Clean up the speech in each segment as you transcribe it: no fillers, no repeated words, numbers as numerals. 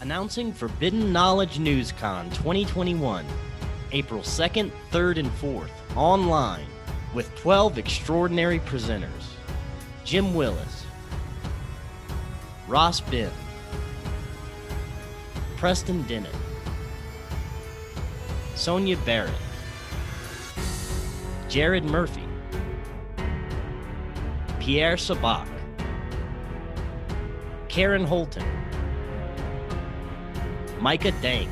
Announcing Forbidden Knowledge NewsCon 2021, April 2nd, 3rd, and 4th, online, with 12 extraordinary presenters. Jim Willis, Ross Ben, Preston Dennett, Sonia Barrett, Jared Murphy, Pierre Sabak, Karen Holton, Micah Dank,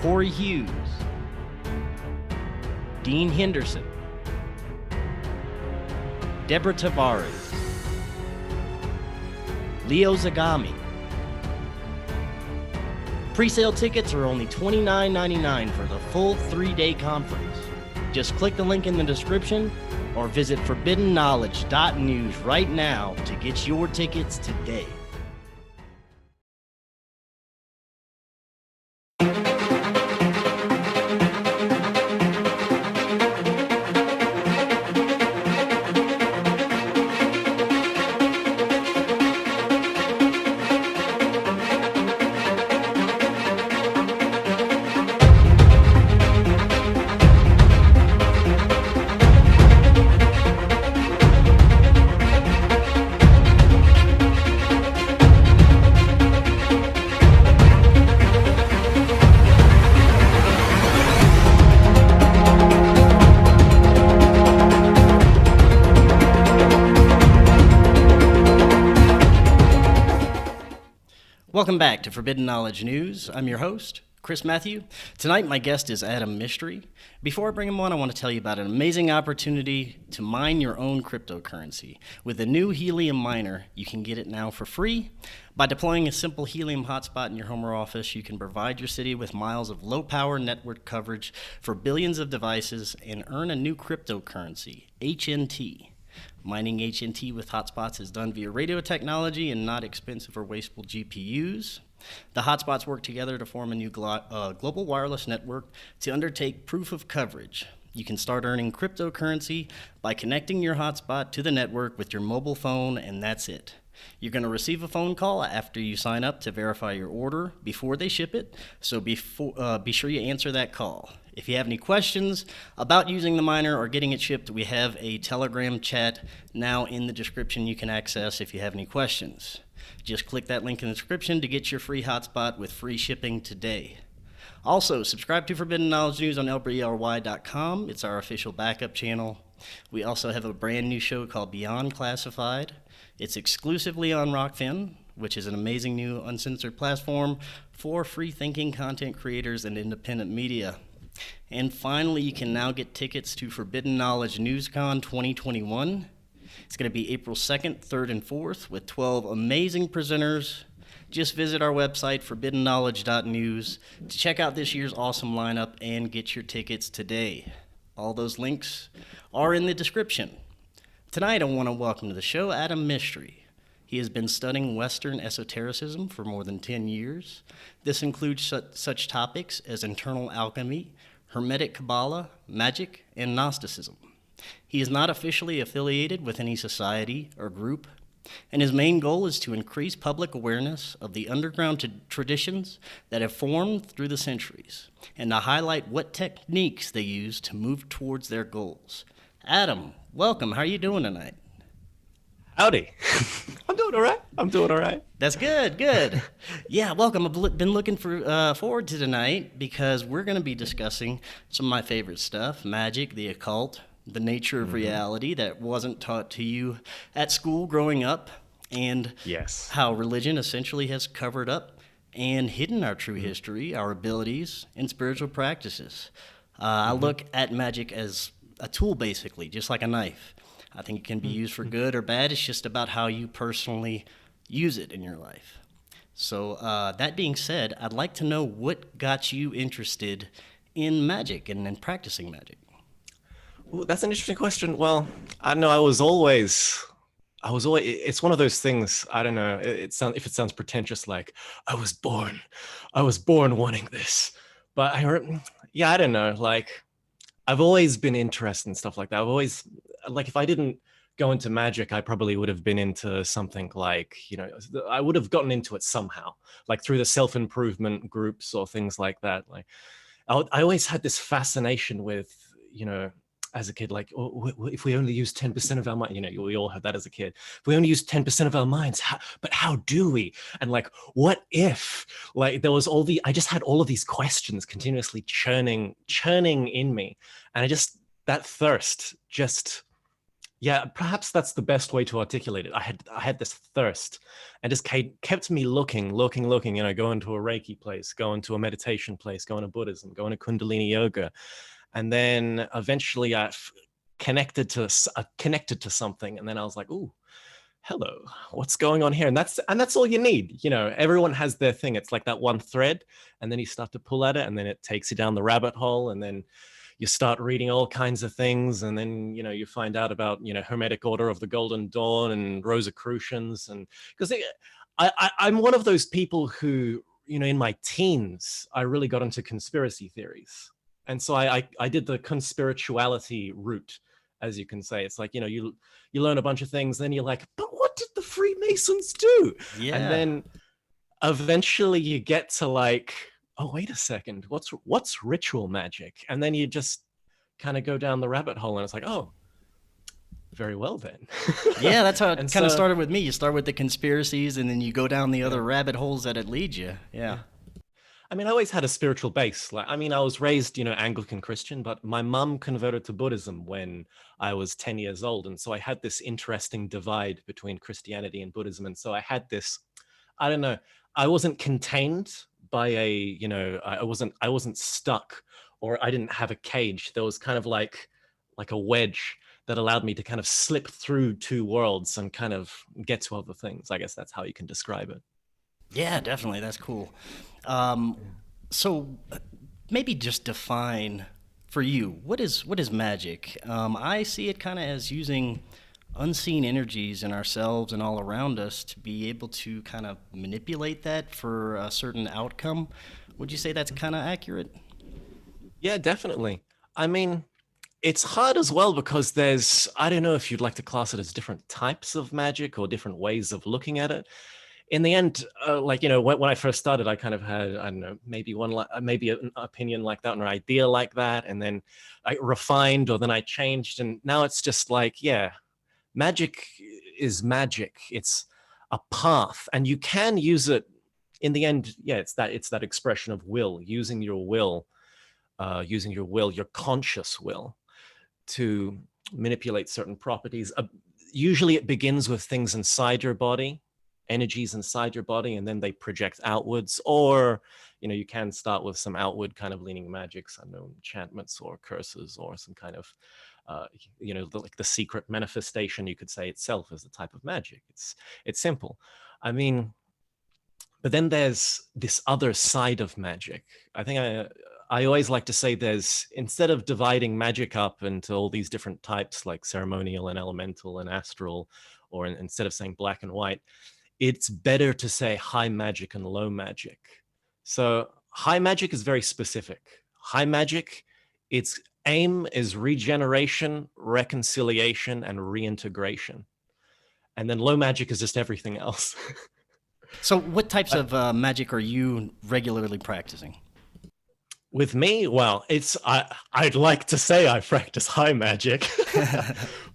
Cory Hughes, Dean Henderson, Deborah Tavares, Leo Zagami. Pre-sale tickets are only $29.99 for the full 3-day conference. Just click the link in the description or visit forbiddenknowledge.news right now to get your tickets today. Welcome back to Forbidden Knowledge News. I'm your host, Chris Matthew. Tonight, my guest is Adam Mistry. Before I bring him on, I want to tell you about an amazing opportunity to mine your own cryptocurrency. With the new Helium Miner, you can get it now for free. By deploying a simple Helium hotspot in your home or office, you can provide your city with miles of low-power network coverage for billions of devices and earn a new cryptocurrency, HNT. Mining HNT with hotspots is done via radio technology and not expensive or wasteful GPUs. The hotspots work together to form a new global wireless network to undertake proof of coverage. You can start earning cryptocurrency by connecting your hotspot to the network with your mobile phone, and that's it. You're going to receive a phone call after you sign up to verify your order before they ship it, so be sure you answer that call. If you have any questions about using the miner or getting it shipped, we have a Telegram chat now in the description you can access if you have any questions. Just click that link in the description to get your free hotspot with free shipping today. Also, subscribe to Forbidden Knowledge News on lbry.com. It's our official backup channel. We also have a brand new show called Beyond Classified. It's exclusively on Rokfin, which is an amazing new uncensored platform for free-thinking content creators and independent media. And finally, you can now get tickets to Forbidden Knowledge NewsCon 2021. It's going to be April 2nd, 3rd, and 4th with 12 amazing presenters. Just visit our website, forbiddenknowledge.news, to check out this year's awesome lineup and get your tickets today. All those links are in the description. Tonight, I want to welcome to the show Adam Mistry. He has been studying Western esotericism for more than 10 years. This includes such topics as internal alchemy, Hermetic Kabbalah, magic, and Gnosticism. He is not officially affiliated with any society or group, and his main goal is to increase public awareness of the underground traditions that have formed through the centuries, and to highlight what techniques they use to move towards their goals. Adam, welcome. How are you doing tonight? Howdy. I'm doing all right. That's good, good. Yeah, welcome. I've been looking forward to tonight because we're going to be discussing some of my favorite stuff, magic, the occult, the nature of reality that wasn't taught to you at school growing up, and how religion essentially has covered up and hidden our true history, our abilities, and spiritual practices. I look at magic as a tool, basically, just like a knife. I think it can be used for good or bad. It's just about how you personally use it in your life. So that being said, I'd like to know what got you interested in magic and in practicing magic. Ooh, that's an interesting question. Well, I don't know. I was always, it's one of those things, I don't know, if it sounds pretentious, like I was born wanting this. But I don't know, like I've always been interested in stuff like that. I've always, like, if I didn't go into magic, I probably would have been into something like, I would have gotten into it somehow, like through the self-improvement groups or things like that. Like I always had this fascination with, as a kid, like, if we only use 10% of our mind, we all had that as a kid. If we only use 10% of our minds, but how do we? And like, what if, like, I just had all of these questions continuously churning in me. And that thirst just, yeah, perhaps that's the best way to articulate it. I had this thirst, and just kept me looking, going to a Reiki place, going to a meditation place, going to Buddhism, going to Kundalini yoga. And then eventually I connected to something. And then I was like, ooh, hello, what's going on here? And that's all you need. Everyone has their thing. It's like that one thread, and then you start to pull at it, and then it takes you down the rabbit hole, and then you start reading all kinds of things, and then you find out about Hermetic Order of the Golden Dawn and Rosicrucians, and because I'm one of those people who in my teens I really got into conspiracy theories, and so I did the conspirituality route, as you can say. It's like you learn a bunch of things, then you're like, but what did the Freemasons do? Yeah. And then eventually you get to like, oh, wait a second, what's ritual magic? And then you just kind of go down the rabbit hole, and it's like, oh, very well then. Yeah, that's how it kind of started with me. You start with the conspiracies, and then you go down the other rabbit holes that it leads you. Yeah. I mean, I always had a spiritual base. I was raised, Anglican Christian, but my mum converted to Buddhism when I was 10 years old. And so I had this interesting divide between Christianity and Buddhism. And so I had this, I don't know, I wasn't contained by I wasn't stuck, or I didn't have a cage. There was kind of like a wedge that allowed me to kind of slip through two worlds and kind of get to other things. I guess that's how you can describe it. Yeah, definitely. That's cool. So maybe just define for you, what is magic? I see it kind of as using unseen energies in ourselves and all around us to be able to kind of manipulate that for a certain outcome. Would you say that's kind of accurate? Yeah, definitely. I mean, it's hard as well because I don't know if you'd like to class it as different types of magic or different ways of looking at it. In the end, when I first started, I kind of had, I don't know, maybe an opinion like that, or an idea like that. And then I refined, or then I changed. And now it's just like, yeah, magic is magic. It's a path, and you can use it in the end. Yeah, it's that expression of will, using your will, your conscious will, to manipulate certain properties. Usually it begins with things inside your body, energies inside your body, and then they project outwards. Or you can start with some outward kind of leaning magics, I know, enchantments or curses, or some kind of like the secret manifestation, you could say, itself is the type of magic. It's simple. I mean, but then there's this other side of magic. I think I always like to say, instead of dividing magic up into all these different types, like ceremonial and elemental and astral, or instead of saying black and white, it's better to say high magic and low magic. So high magic is very specific. High magic, its aim is regeneration, reconciliation, and reintegration. And then low magic is just everything else. So what types of magic are you regularly practicing? With me, well, I'd like to say I practice high magic,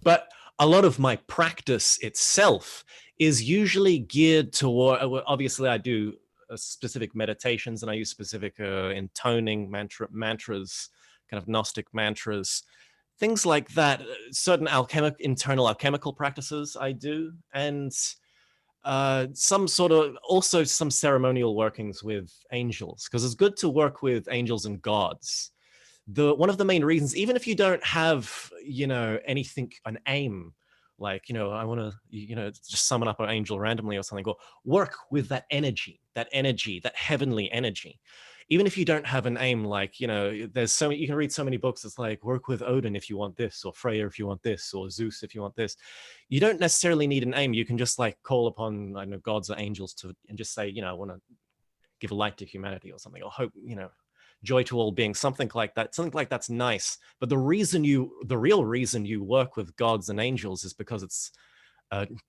but a lot of my practice itself is usually geared toward, obviously I do specific meditations, and I use specific intoning mantras, kind of Gnostic mantras, things like that. Certain internal alchemical practices I do, and some ceremonial workings with angels, because it's good to work with angels and gods. One of the main reasons, even if you don't have anything, an aim, like I want to just summon up an angel randomly or something, or work with that energy, that heavenly energy. Even if you don't have an aim, like there's so many, you can read so many books. It's like, work with Odin if you want this, or Freya if you want this, or Zeus if you want this. You don't necessarily need an aim. You can just like call upon, I don't know, gods or angels and just say, I want to give light to humanity or something, or hope, joy to all beings, something like that. Something like that's nice. But the real reason you work with gods and angels is because it's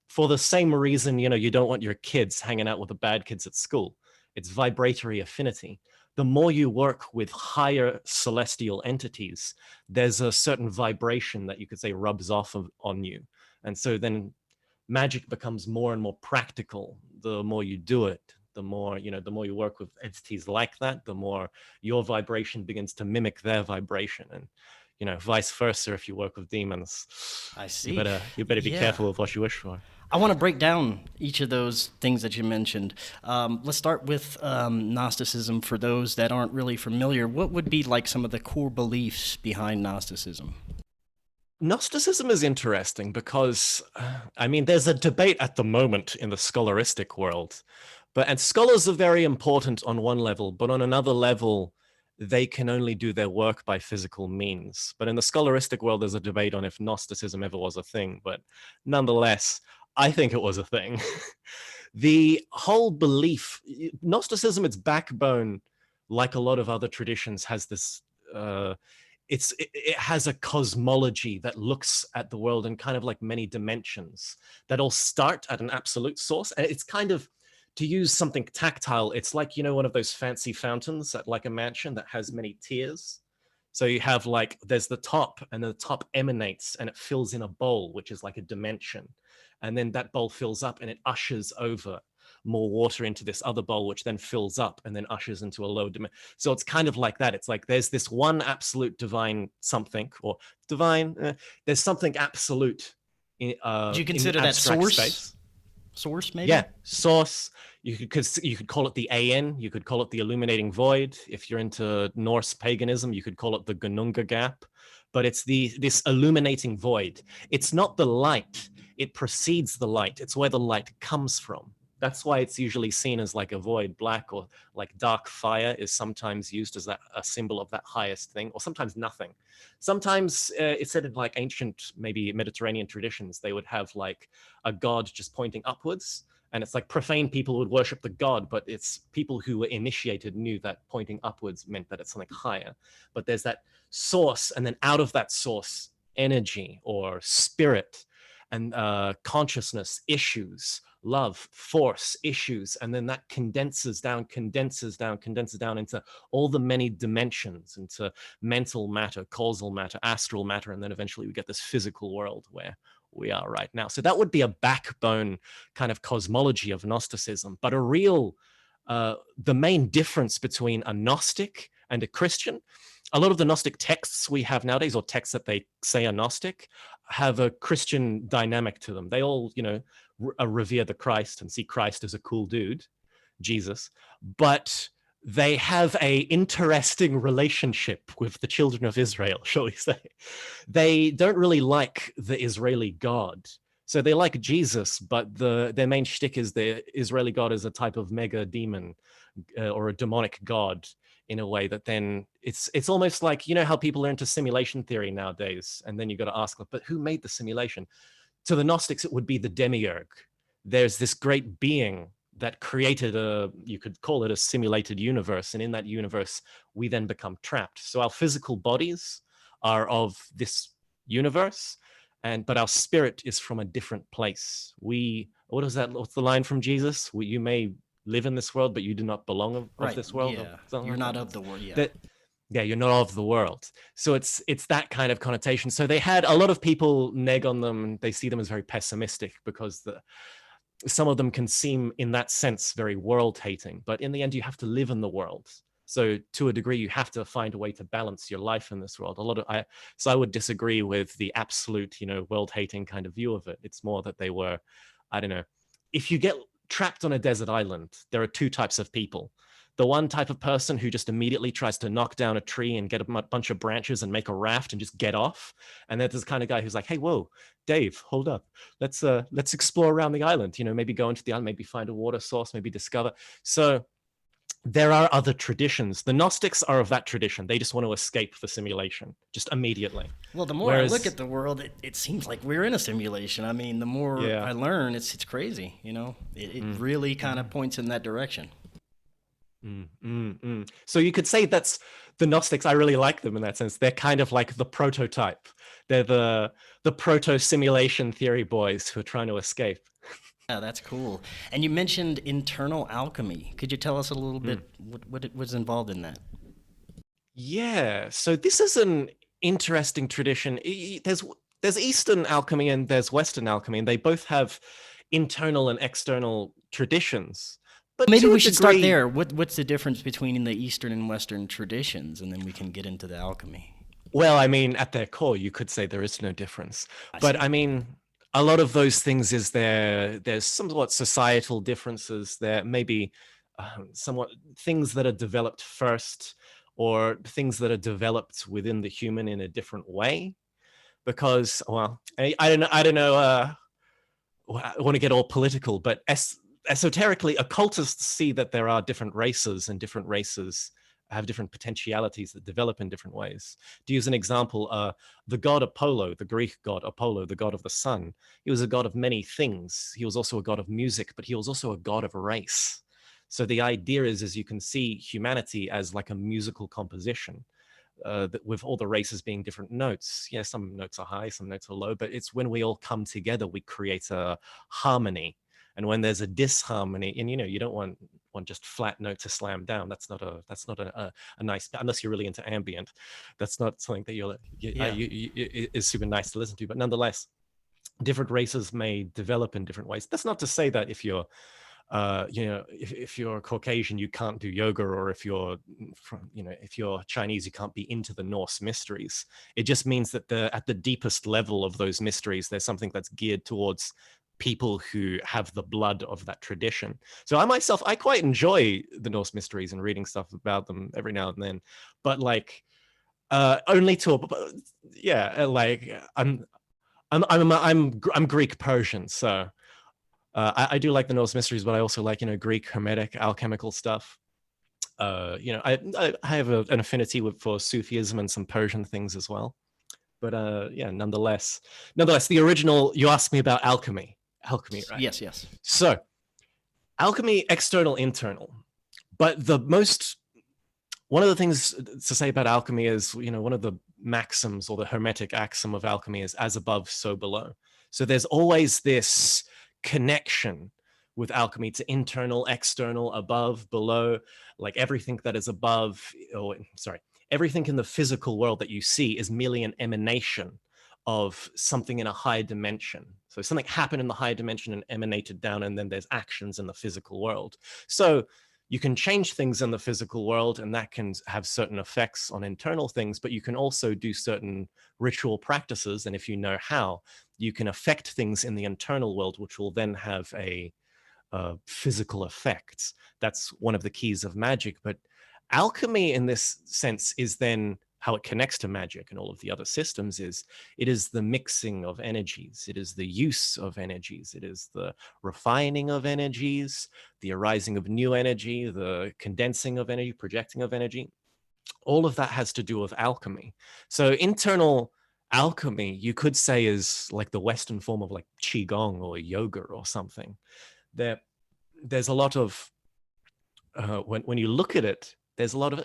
for the same reason, you don't want your kids hanging out with the bad kids at school. It's vibratory affinity. The more you work with higher celestial entities, there's a certain vibration that you could say rubs off on you. And so then magic becomes more and more practical the more you do it. The more you work with entities like that, the more your vibration begins to mimic their vibration. And vice versa. If you work with demons, I see. you better be careful with what you wish for. I want to break down each of those things that you mentioned. Let's start with Gnosticism. For those that aren't really familiar, what would be like some of the core beliefs behind Gnosticism? Gnosticism is interesting because, there's a debate at the moment in the scholaristic world, and scholars are very important on one level, but on another level, they can only do their work by physical means. But in the scholaristic world, there's a debate on if Gnosticism ever was a thing, but nonetheless, I think it was a thing. The whole belief, Gnosticism, its backbone, like a lot of other traditions, has this, it has a cosmology that looks at the world in kind of like many dimensions that all start at an absolute source. And it's kind of, to use something tactile, it's like, one of those fancy fountains at like a mansion that has many tiers. So you have like, there's the top, and the top emanates and it fills in a bowl, which is like a dimension. And then that bowl fills up and it ushers over more water into this other bowl, which then fills up and then ushers into a low dimension. So it's kind of like that. It's like there's this one absolute divine something, or divine, there's something absolute Do you consider that source? Space. Source, maybe? Yeah, source. You could call it the Aen. You could call it the illuminating void. If you're into Norse paganism, you could call it the Gununga gap. But it's this illuminating void. It's not the light. It precedes the light. It's where the light comes from. That's why it's usually seen as like a void. Black or like dark fire is sometimes used as a symbol of that highest thing, or sometimes nothing. Sometimes it's said in like ancient, maybe Mediterranean traditions, they would have like a god just pointing upwards. And it's like profane people would worship the god, but it's people who were initiated knew that pointing upwards meant that it's something higher. But there's that source, and then out of that source, energy or spirit and consciousness, issues, love, force, issues, and then that condenses down into all the many dimensions, into mental matter, causal matter, astral matter, and then eventually we get this physical world where we are right now. So that would be a backbone kind of cosmology of Gnosticism, but the main difference between a Gnostic and a Christian, a lot of the Gnostic texts we have nowadays, or texts that they say are Gnostic, have a Christian dynamic to them. They all, revere the Christ and see Christ as a cool dude, Jesus, but they have a interesting relationship with the children of Israel, shall we say. They don't really like the Israeli God. So they like Jesus, but their main shtick is the Israeli God is a type of mega demon or a demonic God, in a way that then it's almost like, how people are into simulation theory nowadays, and then you got to ask, but who made the simulation? To the Gnostics, it would be the demiurge. There's this great being that created you could call it a simulated universe, and in that universe we then become trapped. So our physical bodies are of this universe, but our spirit is from a different place. What's the line from Jesus? You may live in this world, but you do not belong of this world. Yeah. You're not of the world. Yeah. You're not of the world. So it's that kind of connotation. So they had a lot of people neg on them, and they see them as very pessimistic because some of them can seem in that sense very world hating, but in the end you have to live in the world. So to a degree, you have to find a way to balance your life in this world. So I would disagree with the absolute, world hating kind of view of it. It's more that they were, I don't know, if you get trapped on a desert island, there are two types of people. The one type of person who just immediately tries to knock down a tree and get a bunch of branches and make a raft and just get off. And there's this kind of guy who's like, hey, whoa, Dave, hold up. Let's explore around the island, maybe go into the island, maybe find a water source, maybe discover. So there are other traditions. The Gnostics are of that tradition. They just want to escape the simulation just immediately. Well, the more I look at the world, it seems like we're in a simulation. I mean, the more I learn, it's crazy. It really kind of points in that direction. So you could say that's the Gnostics. I really like them in that sense. They're kind of like the prototype. They're the proto simulation theory boys who are trying to escape. Yeah, that's cool. And you mentioned internal alchemy. Could you tell us a little Mm. bit what it was involved in that? Yeah. So this is an interesting tradition. There's Eastern alchemy and there's Western alchemy, and they both have internal and external traditions. But Maybe to a we should start degree, there. What's the difference between the Eastern and Western traditions, and then we can get into the alchemy. well, I mean, at their core, you could say there is no difference. I But I see. mean, a lot of those things is there's somewhat societal differences. There maybe somewhat things that are developed first, or things that are developed within the human in a different way. Because, well, I don't know. I don't know. I want to get all political, but esoterically, occultists see that there are different races, and different races have different potentialities that develop in different ways. To use an example, the god Apollo, the Greek god Apollo, the god of the sun, he was a god of many things. He was also a god of music, but he was also a god of race. So the idea is you can see humanity as like a musical composition, with all the races being different notes. Yeah, some notes are high, some notes are low, but it's when we all come together, we create a harmony. And when there's a disharmony, and you don't want just flat note to slam down. That's not a nice, unless you're really into ambient. That's not something that Yeah. is super nice to listen to. But nonetheless, different races may develop in different ways. That's not to say that if you're if you're Caucasian, you can't do yoga, or if you're if you're Chinese, you can't be into the Norse mysteries. It just means that at the deepest level of those mysteries, there's something that's geared towards people who have the blood of that tradition. So I quite enjoy the Norse mysteries and reading stuff about them every now and then, but like only to like I'm Greek Persian, so I do like the Norse mysteries, but I also like Greek hermetic alchemical stuff. I have an affinity for Sufism and some Persian things as well. But yeah, nonetheless, the original. You asked me about alchemy, right? Yes, yes. So alchemy, external, internal. But the most one of the things to say about alchemy is, one of the maxims, or the hermetic axiom of alchemy, is as above, so below. So there's always this connection with alchemy to internal, external, above, below, like everything that is above, or sorry, everything in the physical world that you see is merely an emanation of something in a higher dimension. So something happened in the higher dimension and emanated down, and then there's actions in the physical world. So you can change things in the physical world, and that can have certain effects on internal things, but you can also do certain ritual practices. And if you know how, you can affect things in the internal world, which will then have a physical effect. That's one of the keys of magic. But alchemy in this sense is then how it connects to magic and all of the other systems. It is the mixing of energies, it is the use of energies, it is the refining of energies, the arising of new energy, the condensing of energy, projecting of energy. All of that has to do with alchemy. So internal alchemy, you could say, is like the Western form of like qigong or yoga or something. There's a lot of when you look at it, there's a lot of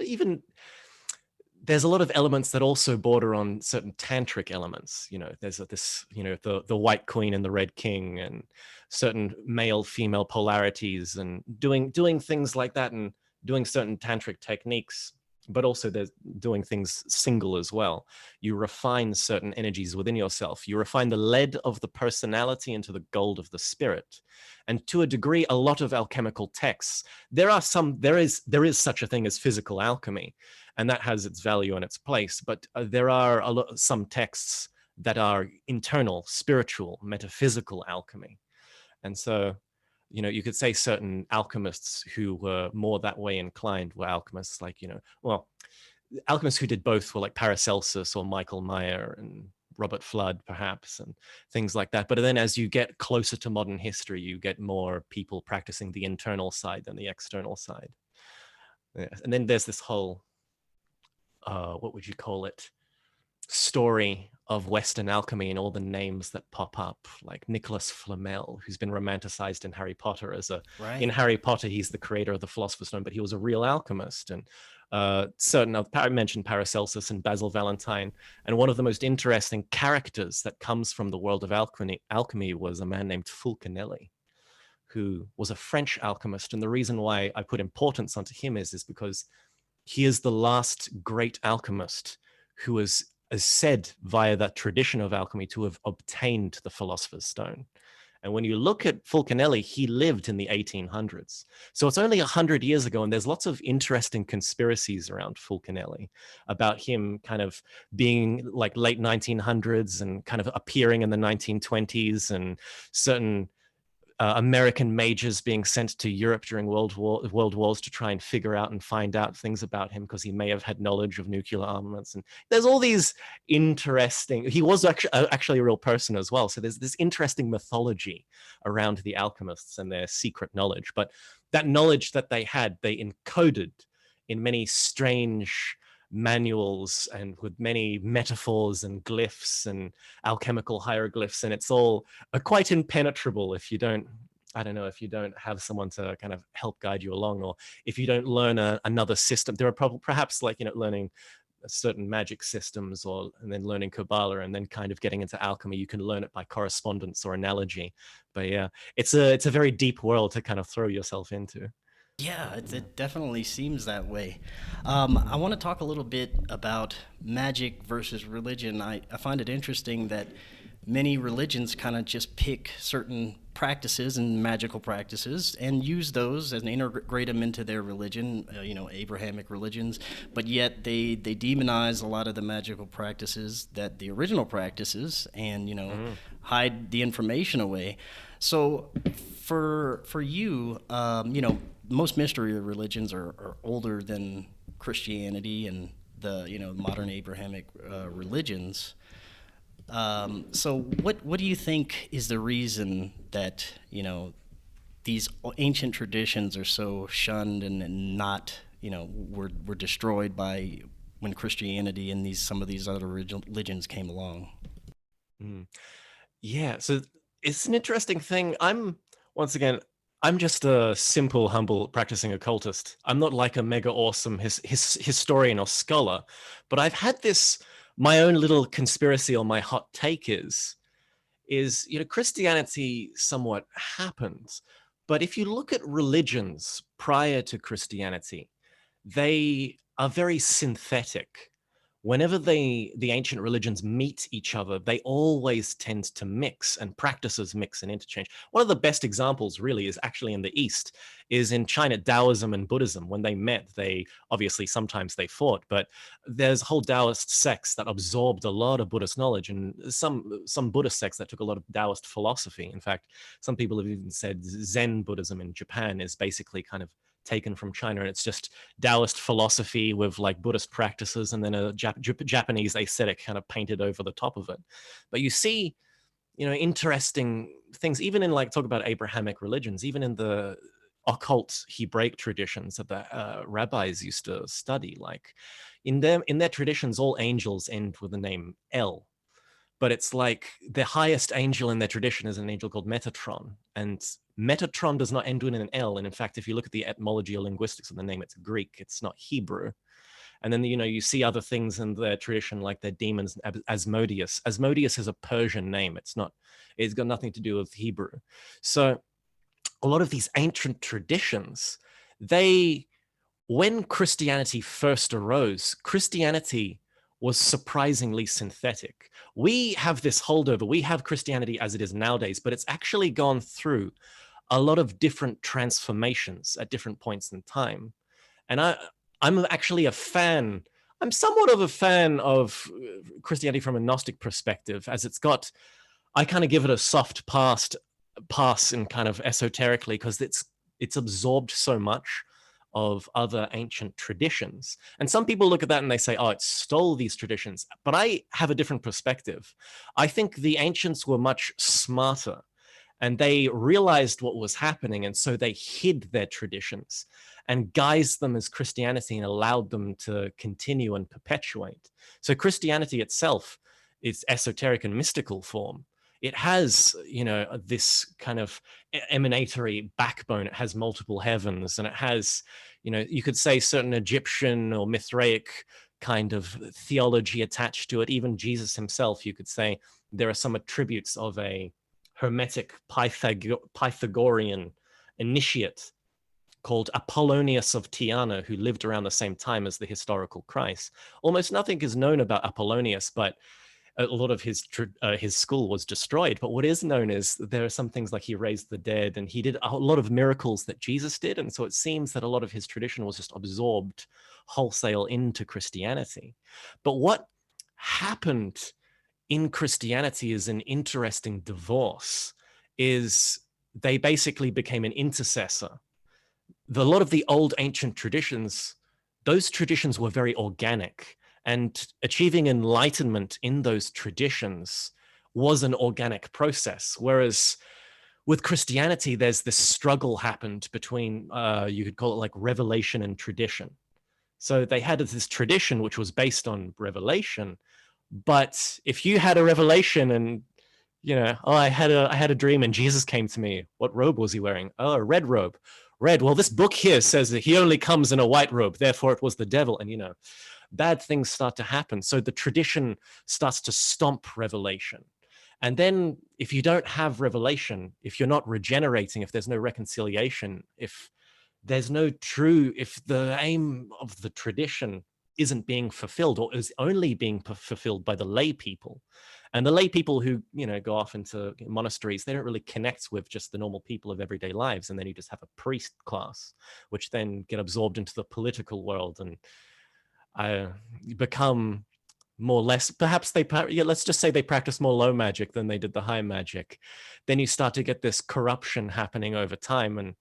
elements that also border on certain tantric elements. There's this, the white queen and the red king, and certain male female polarities, and doing things like that, and doing certain tantric techniques. But also there's doing things single as well. You refine certain energies within yourself. You refine the lead of the personality into the gold of the spirit. And to a degree, a lot of alchemical texts, there is such a thing as physical alchemy, and that has its value and its place. But there are some texts that are internal, spiritual, metaphysical alchemy. And so, you could say certain alchemists who were more that way inclined were alchemists like, alchemists who did both were like Paracelsus or Michael Meyer and Robert Flood, perhaps, and things like that. But then as you get closer to modern history, you get more people practicing the internal side than the external side. Yeah. And then there's this whole, what would you call it? story of Western alchemy and all the names that pop up, like Nicholas Flamel, who's been romanticized in Harry Potter as in Right. Harry Potter, he's the creator of the Philosopher's Stone, but he was a real alchemist. And I mentioned Paracelsus and Basil Valentine. And one of the most interesting characters that comes from the world of alchemy was a man named Fulcanelli, who was a French alchemist. And the reason why I put importance onto him is because he is the last great alchemist who is said via that tradition of alchemy to have obtained the Philosopher's Stone. And when you look at Fulcanelli, he lived in the 1800s. So it's only 100 years ago, and there's lots of interesting conspiracies around Fulcanelli about him kind of being like late 1900s and kind of appearing in the 1920s, and certain American majors being sent to Europe during world wars to try and figure out and find out things about him because he may have had knowledge of nuclear armaments. And there's all these interesting, he was actually a real person as well. So there's this interesting mythology around the alchemists and their secret knowledge. But that knowledge that they had, they encoded in many strange manuals and with many metaphors and glyphs and alchemical hieroglyphs, and it's all quite impenetrable if you don't, I don't know, if you don't have someone to kind of help guide you along, or if you don't learn another system. There are perhaps like, learning certain magic systems, and then learning Kabbalah, and then kind of getting into alchemy. You can learn it by correspondence or analogy. But yeah, it's a very deep world to kind of throw yourself into. Yeah, it definitely seems that way. I want to talk a little bit about magic versus religion. I find it interesting that many religions kind of just pick certain practices and magical practices and use those and integrate them into their religion, Abrahamic religions, but yet they demonize a lot of the magical practices that the original practices, and hide the information away. So for you, most mystery religions are older than Christianity and the modern Abrahamic religions. So what do you think is the reason that these ancient traditions are so shunned and not were destroyed by when Christianity and some of these other religions came along? Mm. Yeah, so it's an interesting thing. Once again, I'm just a simple, humble practicing occultist. I'm not like a mega awesome historian or scholar, but I've had my own little conspiracy, or my hot take is Christianity somewhat happens. But if you look at religions prior to Christianity, they are very synthetic. Whenever the ancient religions meet each other, they always tend to mix, and practices mix and interchange. One of the best examples really is actually in the East, is in China, Taoism and Buddhism. When they met, they obviously sometimes they fought, but there's whole Taoist sects that absorbed a lot of Buddhist knowledge, and some Buddhist sects that took a lot of Taoist philosophy. In fact, some people have even said Zen Buddhism in Japan is basically kind of taken from China, and it's just Taoist philosophy with like Buddhist practices, and then a Japanese aesthetic kind of painted over the top of it. But you see, interesting things, even in talk about Abrahamic religions, even in the occult Hebraic traditions that the rabbis used to study, like in their traditions, all angels end with the name El. But it's like the highest angel in their tradition is an angel called Metatron. And Metatron does not end with an L. And in fact, if you look at the etymology or linguistics of the name, it's Greek, it's not Hebrew. And then, you see other things in their tradition, like their demons, Asmodeus. Asmodeus is a Persian name. It's got nothing to do with Hebrew. So a lot of these ancient traditions, when Christianity first arose, Christianity was surprisingly synthetic. We have this holdover. We have Christianity as it is nowadays, but it's actually gone through a lot of different transformations at different points in time. And I'm actually a fan. I'm somewhat of a fan of Christianity from a Gnostic perspective, as I kind of give it a soft pass in kind of esoterically, because it's absorbed so much of other ancient traditions. And some people look at that and they say, oh, it stole these traditions. But I have a different perspective. I think the ancients were much smarter, And they realized what was happening, and so they hid their traditions and guised them as Christianity and allowed them to continue and perpetuate. So Christianity itself is esoteric and mystical form. It has, this kind of emanatory backbone. It has multiple heavens, and it has, you could say certain Egyptian or Mithraic kind of theology attached to it. Even Jesus himself, you could say there are some attributes of a Hermetic Pythagorean initiate called Apollonius of Tyana, who lived around the same time as the historical Christ. Almost nothing is known about Apollonius, but a lot of his school was destroyed. But what is known is there are some things like he raised the dead, and he did a lot of miracles that Jesus did. And so it seems that a lot of his tradition was just absorbed wholesale into Christianity. But what happened in Christianity is an interesting divorce. Is they basically became an intercessor. A lot of the old ancient traditions, those traditions were very organic, and achieving enlightenment in those traditions was an organic process. Whereas with Christianity, there's this struggle happened between, you could call it like revelation and tradition. So they had this tradition which was based on revelation, but if you had a revelation and, I had a dream and Jesus came to me, what robe was he wearing? Oh, a red robe. Red. Well, this book here says that he only comes in a white robe, therefore it was the devil. And, bad things start to happen. So the tradition starts to stomp revelation. And then if you don't have revelation, if you're not regenerating, if there's no reconciliation, if there's no if the aim of the tradition isn't being fulfilled, or is only being fulfilled by the lay people, and the lay people who go off into monasteries, they don't really connect with just the normal people of everyday lives, and then you just have a priest class which then get absorbed into the political world and become more or less, perhaps let's just say they practice more low magic than they did the high magic. Then you start to get this corruption happening over time, and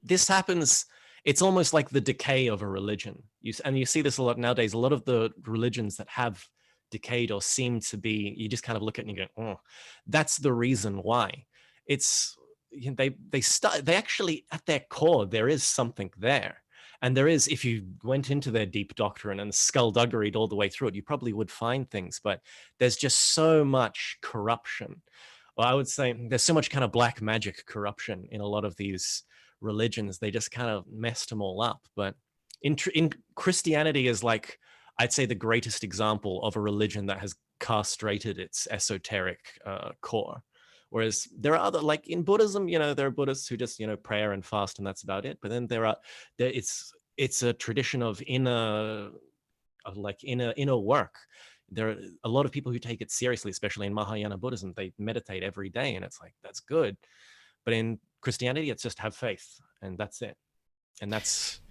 this happens, it's almost like the decay of a religion. And you see this a lot nowadays. A lot of the religions that have decayed or seem to be, you just kind of look at it and you go, oh, that's the reason why. It's, they actually, at their core, there is something there. And there is, if you went into their deep doctrine and skullduggeryed all the way through it, you probably would find things, but there's just so much corruption. Well, I would say there's so much kind of black magic corruption in a lot of these religions. They just kind of messed them all up. But in Christianity is like, I'd say, the greatest example of a religion that has castrated its esoteric core. Whereas there are other, like in Buddhism, there are Buddhists who just, prayer and fast, and that's about it. But then it's a tradition of inner work. There are a lot of people who take it seriously, especially in Mahayana Buddhism. They meditate every day, and it's like, that's good. But in Christianity, it's just have faith, and that's it. And that's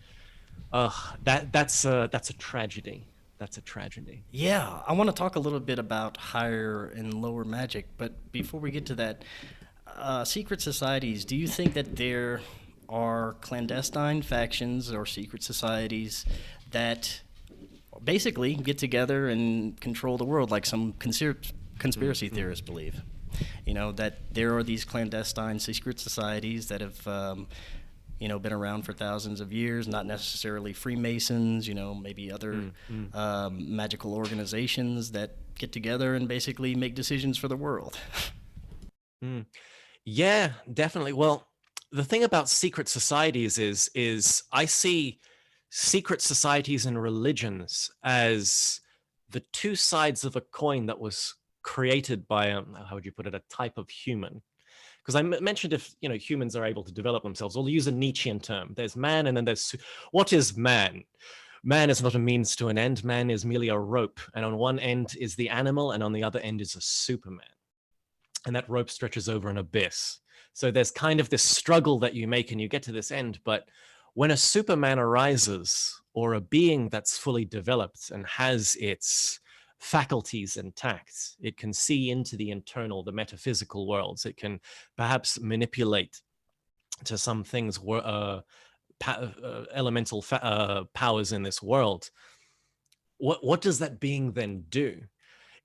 a tragedy. That's a tragedy. Yeah, I want to talk a little bit about higher and lower magic, but before we get to that, secret societies, do you think that there are clandestine factions or secret societies that basically get together and control the world, like some conspiracy theorists believe? That there are these clandestine secret societies that have been around for thousands of years, not necessarily Freemasons, maybe other magical organizations that get together and basically make decisions for the world. Yeah, definitely. Well, the thing about secret societies is I see secret societies and religions as the two sides of a coin that was created by, how would you put it, a type of human. Because I mentioned if humans are able to develop themselves, we'll use a Nietzschean term. There's man, and then there's what is man? Man is not a means to an end. Man is merely a rope, and on one end is the animal, and on the other end is a Superman, and that rope stretches over an abyss. So there's kind of this struggle that you make, and you get to this end. But when a Superman arises, or a being that's fully developed and has its faculties intact, it can see into the internal, the metaphysical worlds. It can perhaps manipulate to some things, elemental powers in this world. What does that being then do?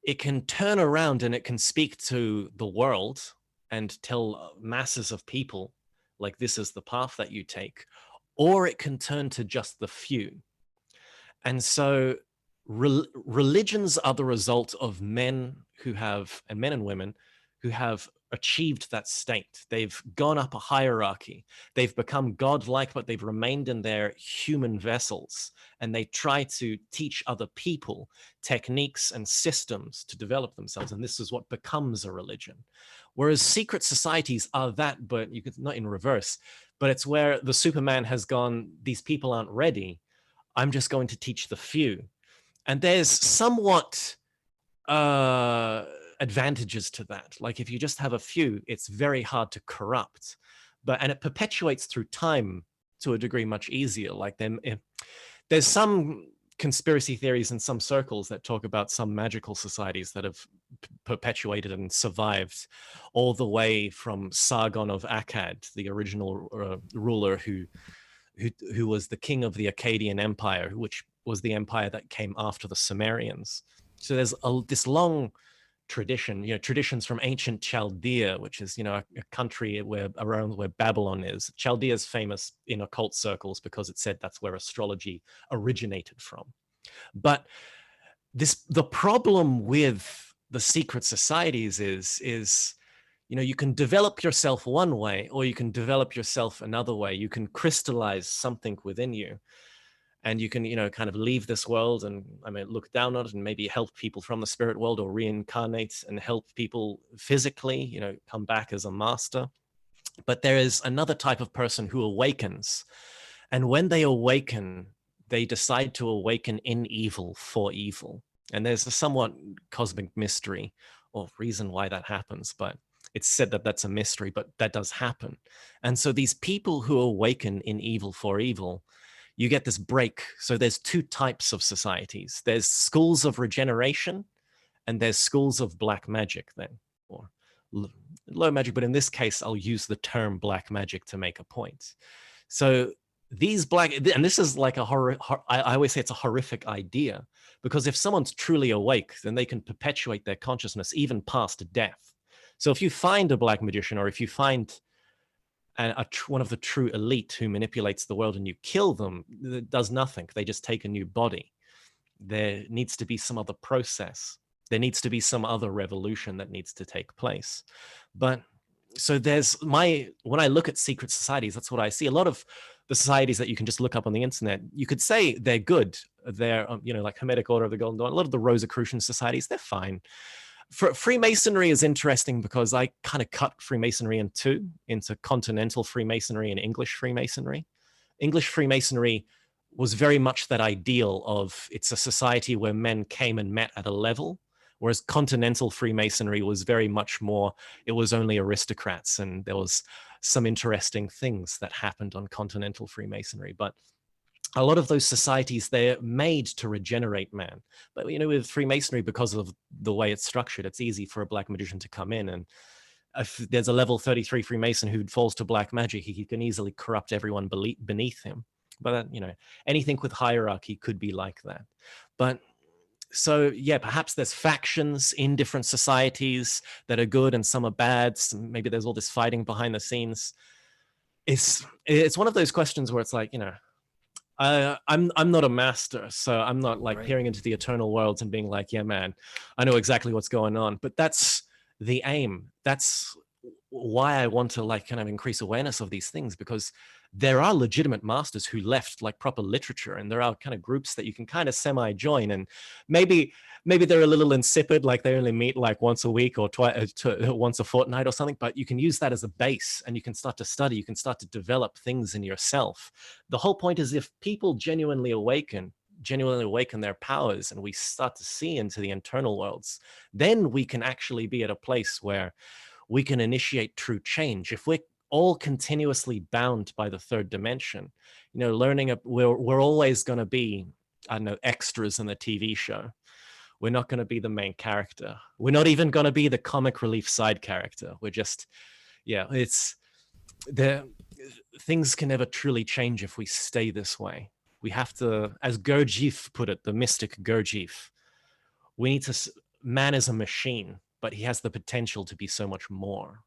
It can turn around and it can speak to the world, and tell masses of people, like, this is the path that you take, or it can turn to just the few. And so religions are the result of men who have, and men and women who have achieved that state. They've gone up a hierarchy. They've become godlike, but they've remained in their human vessels. And they try to teach other people techniques and systems to develop themselves. And this is what becomes a religion. Whereas secret societies are that, but you could not in reverse, but it's where the Superman has gone, these people aren't ready. I'm just going to teach the few. And there's somewhat advantages to that. Like if you just have a few, it's very hard to corrupt, and it perpetuates through time to a degree much easier. Like there's some conspiracy theories in some circles that talk about some magical societies that have perpetuated and survived all the way from Sargon of Akkad, the original ruler who was the king of the Akkadian Empire, which was the empire that came after the Sumerians. So there's this long tradition, traditions from ancient Chaldea, which is, a country around where Babylon is. Chaldea is famous in occult circles because it said that's where astrology originated from. But the problem with the secret societies is you can develop yourself one way, or you can develop yourself another way. You can crystallize something within you, and you can, kind of leave this world and look down on it and maybe help people from the spirit world, or reincarnate and help people physically, come back as a master. But there is another type of person who awakens. And when they awaken, they decide to awaken in evil for evil. And there's a somewhat cosmic mystery or reason why that happens, but it's said that that's a mystery, but that does happen. And so these people who awaken in evil for evil, you get this break. So there's two types of societies. There's schools of regeneration, and there's schools of black magic then, or low magic. But in this case, I'll use the term black magic to make a point. So these and this is like I always say it's a horrific idea, because if someone's truly awake, then they can perpetuate their consciousness even past death. So if you find a black magician, or if you find one of the true elite who manipulates the world and you kill them, it does nothing. They just take a new body. There needs to be some other process. There needs to be some other revolution that needs to take place. But so when I look at secret societies, that's what I see. A lot of the societies that you can just look up on the internet, you could say they're good. They're, like Hermetic Order of the Golden Dawn, a lot of the Rosicrucian societies, they're fine. Freemasonry is interesting because I kind of cut Freemasonry into continental Freemasonry and English Freemasonry. English Freemasonry was very much that ideal of it's a society where men came and met at a level, whereas continental Freemasonry was very much more, it was only aristocrats, and there was some interesting things that happened on continental Freemasonry. But a lot of those societies, they're made to regenerate man. But, with Freemasonry, because of the way it's structured, it's easy for a black magician to come in. And if there's a level 33 Freemason who falls to black magic, he can easily corrupt everyone beneath him. But, anything with hierarchy could be like that. But so, yeah, perhaps there's factions in different societies that are good and some are bad. Maybe there's all this fighting behind the scenes. It's one of those questions where it's like, I'm not a master, so I'm not like peering into the eternal worlds and being like, yeah, man, I know exactly what's going on. But that's the aim. That's why I want to like kind of increase awareness of these things, because there are legitimate masters who left like proper literature, and there are kind of groups that you can kind of semi-join, and maybe they're a little insipid, like they only meet like once a week or once a fortnight or something, but you can use that as a base, and you can start to study, you can start to develop things in yourself. The whole point is, if people genuinely awaken their powers, and we start to see into the internal worlds, then we can actually be at a place where we can initiate true change. If we're all continuously bound by the third dimension, we're always going to be, I don't know, extras in the TV show. We're not going to be the main character. We're not even going to be the comic relief side character. We're just, it's there. Things can never truly change if we stay this way. We have to, as Gurdjieff put it, the mystic Gurdjieff, man is a machine, but he has the potential to be so much more.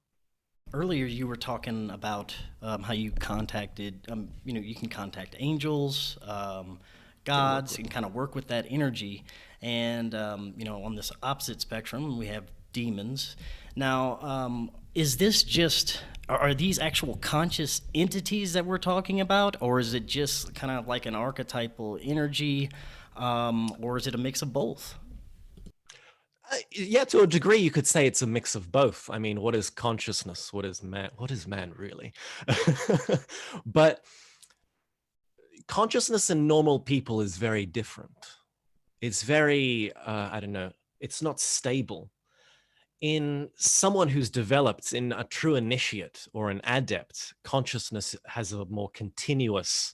Earlier, you were talking about how you contacted, you can contact angels, Can work gods, with and them. kind of work with that energy. And, on this opposite spectrum, we have demons. Now, is this just, are these actual conscious entities that we're talking about, or is it just kind of like an archetypal energy, or is it a mix of both? Yeah, to a degree, you could say it's a mix of both. I mean, what is consciousness? What is man? What is man really? But consciousness in normal people is very different. It's very, I don't know, it's not stable. In someone who's developed, in a true initiate or an adept, consciousness has a more continuous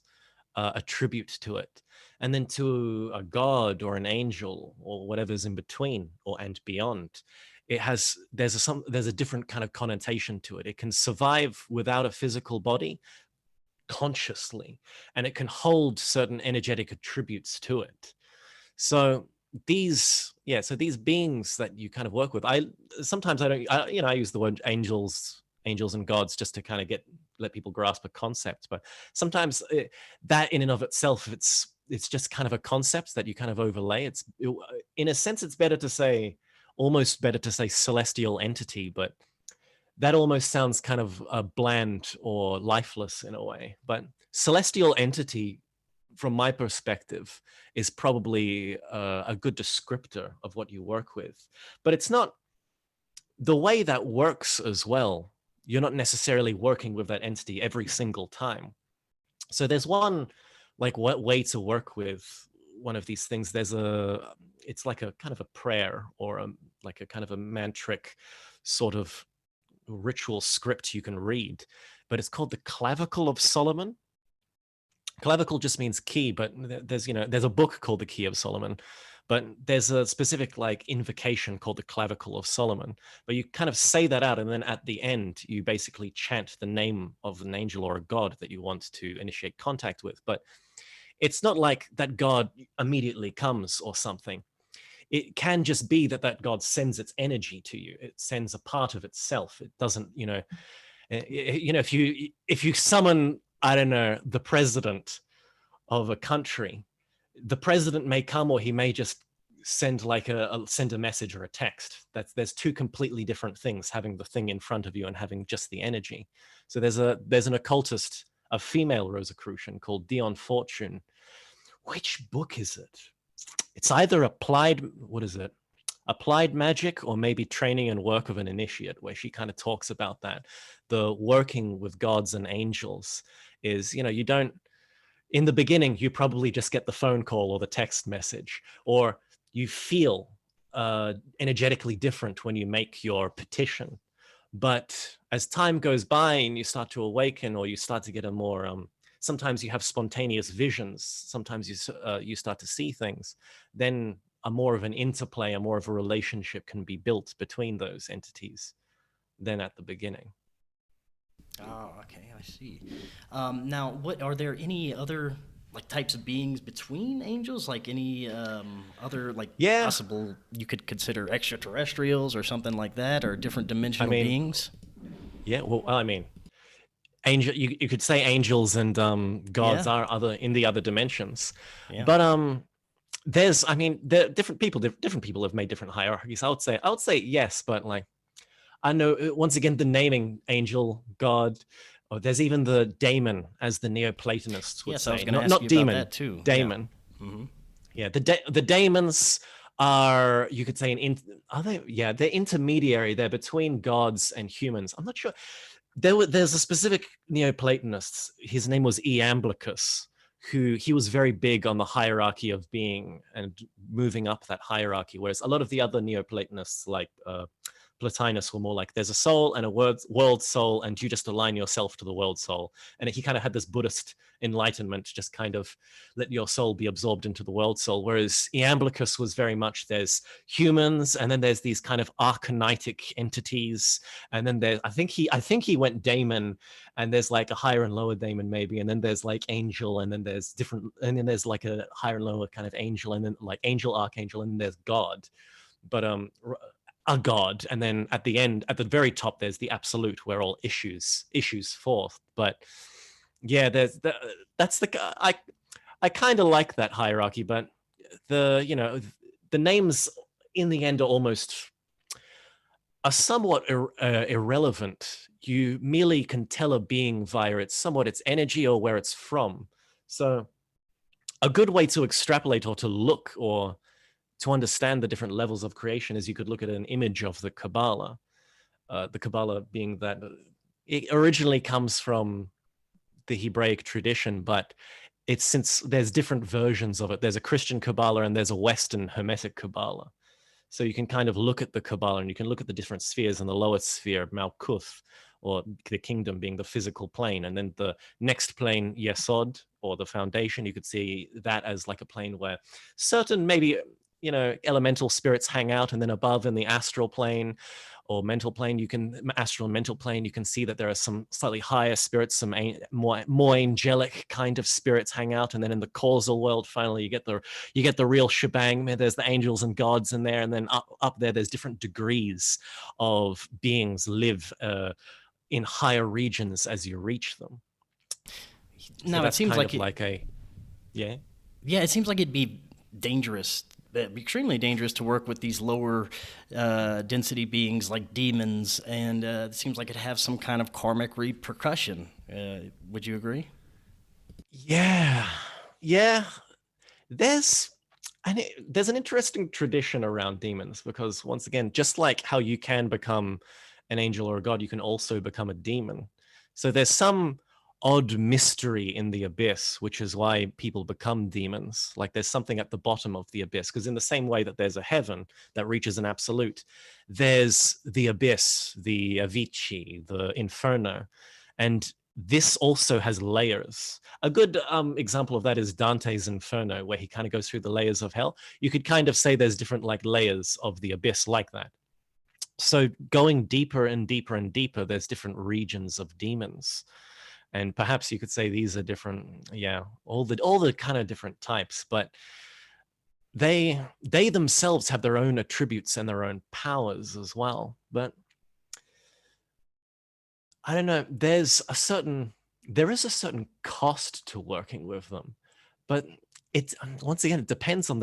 attribute to it. And then to a god or an angel or whatever's in between or and beyond, there's a different kind of connotation to it. It can survive without a physical body consciously, and it can hold certain energetic attributes to it. So these beings that you kind of work with, I sometimes I don't I use the word angels and gods just to kind of let people grasp a concept, but sometimes that in and of itself, it's just kind of a concept that you kind of overlay. In a sense, it's better to say, almost better to say celestial entity, but that almost sounds kind of bland or lifeless in a way. But celestial entity, from my perspective, is probably a good descriptor of what you work with. But it's not the way that works as well. You're not necessarily working with that entity every single time. So there's one like what way to work with one of these things. It's like a kind of a prayer or like a kind of a mantric sort of ritual script you can read, but it's called the Clavicle of Solomon. Clavicle just means key, but there's a book called the Key of Solomon, but there's a specific like invocation called the Clavicle of Solomon. But you kind of say that out, and then at the end you basically chant the name of an angel or a god that you want to initiate contact with. But it's not like that god immediately comes or something. It can just be that that god sends its energy to you. It sends a part of itself. It doesn't, if you summon, I don't know, the president of a country, the president may come, or he may just send like send a message or a text. There's two completely different things, having the thing in front of you and having just the energy. So there's an occultist, a female Rosicrucian called Dion Fortune. Which book is it? It's either applied magic, or maybe training and work of an initiate, where she kind of talks about that. The working with gods and angels is, you don't, in the beginning, you probably just get the phone call or the text message, or you feel energetically different when you make your petition. But as time goes by and you start to awaken, or you start to get a more, sometimes you have spontaneous visions, sometimes you start to see things, then a more of an interplay, a more of a relationship can be built between those entities than at the beginning. Oh, okay, I see. Now, what are there any other like types of beings between angels? Like any other like Yeah, possible you could consider extraterrestrials or something like that, or different I dimensional mean, beings? yeah, well, I mean, you could say angels and gods Yeah, are other in the other dimensions, yeah. but there different people have made different hierarchies. I would say yes, but like, I know, once again, the naming angel, god, or there's even the daemon, as the Neoplatonists would Yes, I was say. going to Not ask you not about demon, that too. Yeah. daemon. Hmm. Yeah, the daemons are, you could say, are they? Yeah, they're intermediary. They're between gods and humans. I'm not sure. There's a specific Neoplatonist. His name was Iamblichus, who he was very big on the hierarchy of being and moving up that hierarchy. Whereas a lot of the other Neoplatonists, like Plotinus, were more like there's a soul and a world soul, and you just align yourself to the world soul. And he kind of had this Buddhist enlightenment, just kind of let your soul be absorbed into the world soul. Whereas Iamblichus was very much there's humans, and then there's these kind of archonitic entities, and then I think he went daemon, and there's like a higher and lower daemon maybe, and then there's like angel, and then there's different, and then there's like a higher and lower kind of angel, and then like angel, archangel, and then there's god. But a god, and then at the end, at the very top, there's the absolute, where all issues forth. But yeah, that's the I kind of like that hierarchy, but the names in the end are somewhat irrelevant. You merely can tell a being via its energy or where it's from. So a good way to extrapolate or to look or to understand the different levels of creation is you could look at an image of the Kabbalah. The Kabbalah being that it originally comes from the Hebraic tradition, but it's since there's different versions of it. There's a Christian Kabbalah and there's a Western Hermetic Kabbalah. So you can kind of look at the Kabbalah and you can look at the different spheres, and the lowest sphere, Malkuth, or the kingdom, being the physical plane. And then the next plane, Yesod, or the foundation, you could see that as like a plane where certain maybe, elemental spirits hang out. And then above in the astral plane or mental plane, astral and mental plane, you can see that there are some slightly higher spirits, some more angelic kind of spirits hang out. And then in the causal world, finally, you get the real shebang. There's the angels and gods in there, and then up there, there's different degrees of beings live in higher regions as you reach them. Now, so it seems like yeah. It seems like it'd be dangerous. Extremely dangerous to work with these lower density beings like demons, and it seems like it'd have some kind of karmic repercussion. Would you agree? Yeah. There's an interesting tradition around demons, because once again, just like how you can become an angel or a god, you can also become a demon. So there's some odd mystery in the abyss, which is why people become demons. Like there's something at the bottom of the abyss, because in the same way that there's a heaven that reaches an absolute, there's the abyss, the Avicii, the inferno, and this also has layers. A good example of that is Dante's Inferno, where he kind of goes through the layers of hell. You could kind of say there's different like layers of the abyss like that. So going deeper and deeper and deeper, there's different regions of demons. And perhaps you could say these are different, all the kind of different types, but they themselves have their own attributes and their own powers as well. But I don't know, there is a certain cost to working with them, but once again, it depends on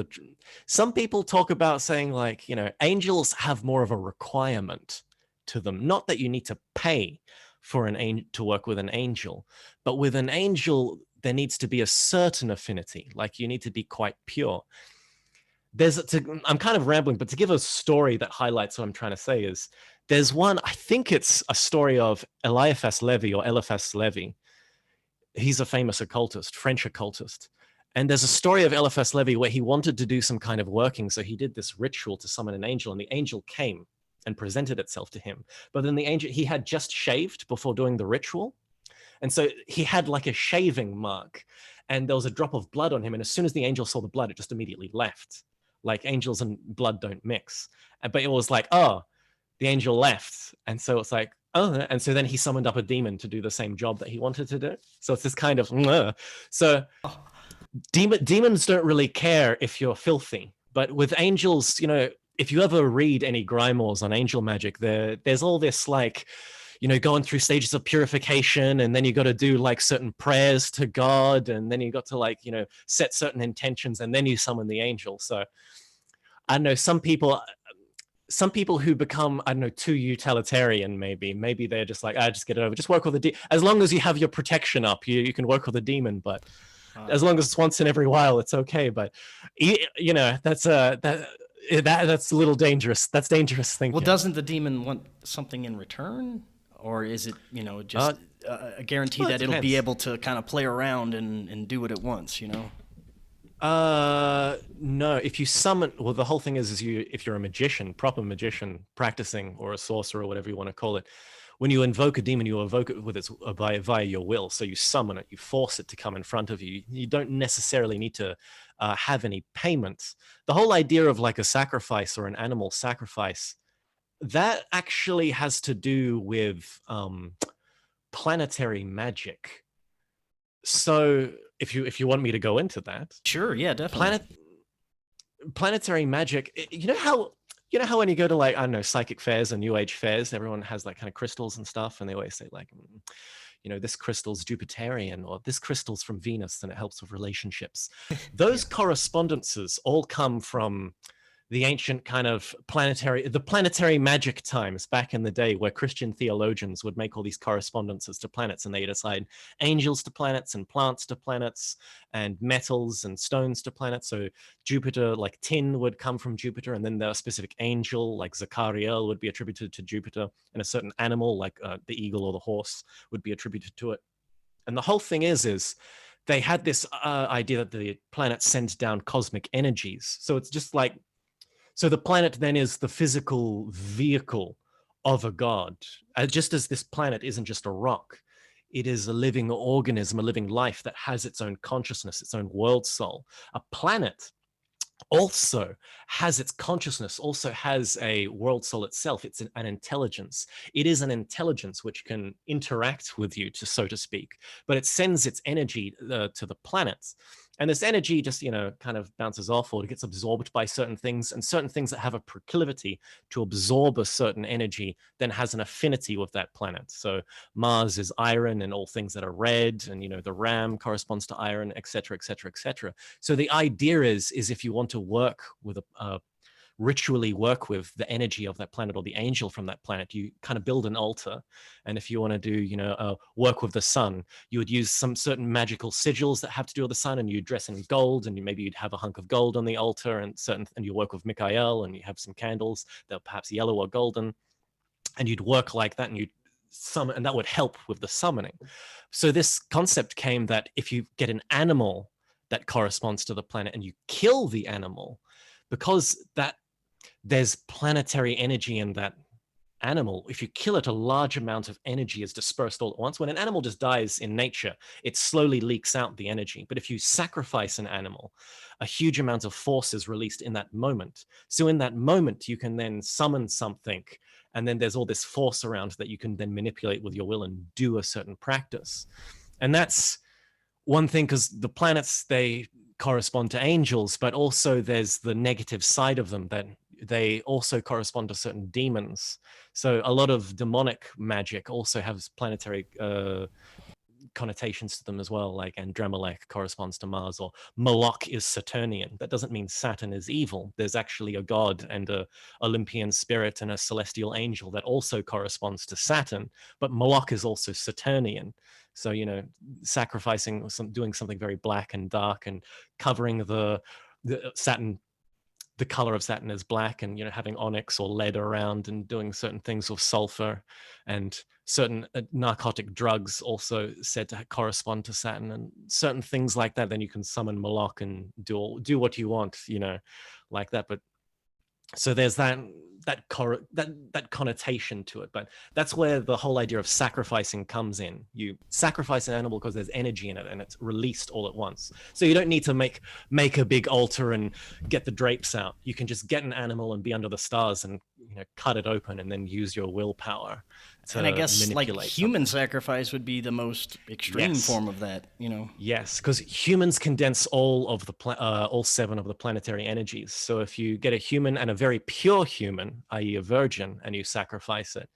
some people talk about saying like, angels have more of a requirement to them, not that you need to pay for to work with an angel, but with an angel, there needs to be a certain affinity. Like you need to be quite pure. I'm kind of rambling, but to give a story that highlights what I'm trying to say is, there's one, I think it's a story of Eliphas Levi or Eliphas Levi. He's a famous occultist, French occultist. And there's a story of Eliphas Levi where he wanted to do some kind of working. So he did this ritual to summon an angel, and the angel came and presented itself to him. But then the angel, he had just shaved before doing the ritual. And so he had like a shaving mark, and there was a drop of blood on him. And as soon as the angel saw the blood, it just immediately left. Like angels and blood don't mix. But it was like, oh, the angel left. And so it's like, oh, and so then he summoned up a demon to do the same job that he wanted to do. So it's this kind of, so demons don't really care if you're filthy. But with angels, if you ever read any grimoires on angel magic, there's all this like, going through stages of purification, and then you got to do like certain prayers to God, and then you got to like, set certain intentions, and then you summon the angel. So I don't know, some people who become, I don't know, too utilitarian, maybe they're just like, just get it over, just work with as long as you have your protection up, you can work with a demon, but as long as it's once in every while, it's okay. But that's a little dangerous. That's dangerous thinking. Well, doesn't the demon want something in return, or is it just a guarantee that it'll be able to kind of play around and do what it wants? No. If you summon, well, the whole thing is if you're a magician, proper magician, practicing, or a sorcerer, or whatever you want to call it, when you invoke a demon, you invoke it with via your will. So you summon it, you force it to come in front of you. You don't necessarily need to have any payments. The whole idea of like a sacrifice or an animal sacrifice, that actually has to do with planetary magic. So if you want me to go into that, sure, yeah, definitely. Planetary magic. You know how you know how when you go to like, I don't know, psychic fairs and new age fairs, everyone has like kind of crystals and stuff, and they always say like, you know, this crystal's Jupiterian, or this crystal's from Venus and it helps with relationships. Those Yeah. correspondences all come from the ancient kind of planetary magic times back in the day, where Christian theologians would make all these correspondences to planets, and they'd assign angels to planets and plants to planets and metals and stones to planets. So Jupiter, like tin would come from Jupiter, and then the specific angel like Zachariel would be attributed to Jupiter, and a certain animal like the eagle or the horse would be attributed to it. And the whole thing is they had this idea that the planets send down cosmic energies. So it's just like, so the planet then is the physical vehicle of a god. Just as this planet isn't just a rock, it is a living organism, a living life that has its own consciousness, its own world soul. A planet also has its consciousness, also has a world soul itself. It's an intelligence. It is an intelligence which can interact with you, so to speak, but it sends its energy to the planets. And this energy just, kind of bounces off, or it gets absorbed by certain things, and certain things that have a proclivity to absorb a certain energy then has an affinity with that planet. So Mars is iron, and all things that are red, and, the ram corresponds to iron, etc., etc., etc. So the idea is if you want to work with ritually work with the energy of that planet or the angel from that planet, you kind of build an altar. And if you want to do, work with the sun, you would use some certain magical sigils that have to do with the sun, and you dress in gold, and maybe you'd have a hunk of gold on the altar, and you work with Michael, and you have some candles that are perhaps yellow or golden, and you'd work like that, and you'd summon, and that would help with the summoning. So this concept came that if you get an animal that corresponds to the planet and you kill the animal, because there's planetary energy in that animal, if you kill it, a large amount of energy is dispersed all at once. When an animal just dies in nature, it slowly leaks out the energy. But if you sacrifice an animal, a huge amount of force is released in that moment. So in that moment, you can then summon something, and then there's all this force around that you can then manipulate with your will and do a certain practice. And that's one thing, because the planets, they correspond to angels, but also there's the negative side of them, that they also correspond to certain demons. So a lot of demonic magic also has planetary connotations to them as well, like Andromelech corresponds to Mars, or Moloch is Saturnian. That doesn't mean Saturn is evil. There's actually a god and a Olympian spirit and a celestial angel that also corresponds to Saturn, but Moloch is also Saturnian. So, sacrificing, doing something very black and dark, and covering the Saturn, the color of Saturn is black, and having onyx or lead around, and doing certain things with sulfur, and certain narcotic drugs also said to correspond to Saturn, and certain things like that. Then you can summon Moloch and do what you want, like that. But so there's that connotation to it. But that's where the whole idea of sacrificing comes in. You sacrifice an animal because there's energy in it, and it's released all at once. So you don't need to make a big altar and get the drapes out. You can just get an animal and be under the stars and cut it open, and then use your willpower to And I guess like manipulate human something. sacrifice would be the most extreme Yes. form of that. Yes, because humans condense all 7 of the planetary energies. So if you get a human, and a very pure human, i.e., a virgin, and you sacrifice it,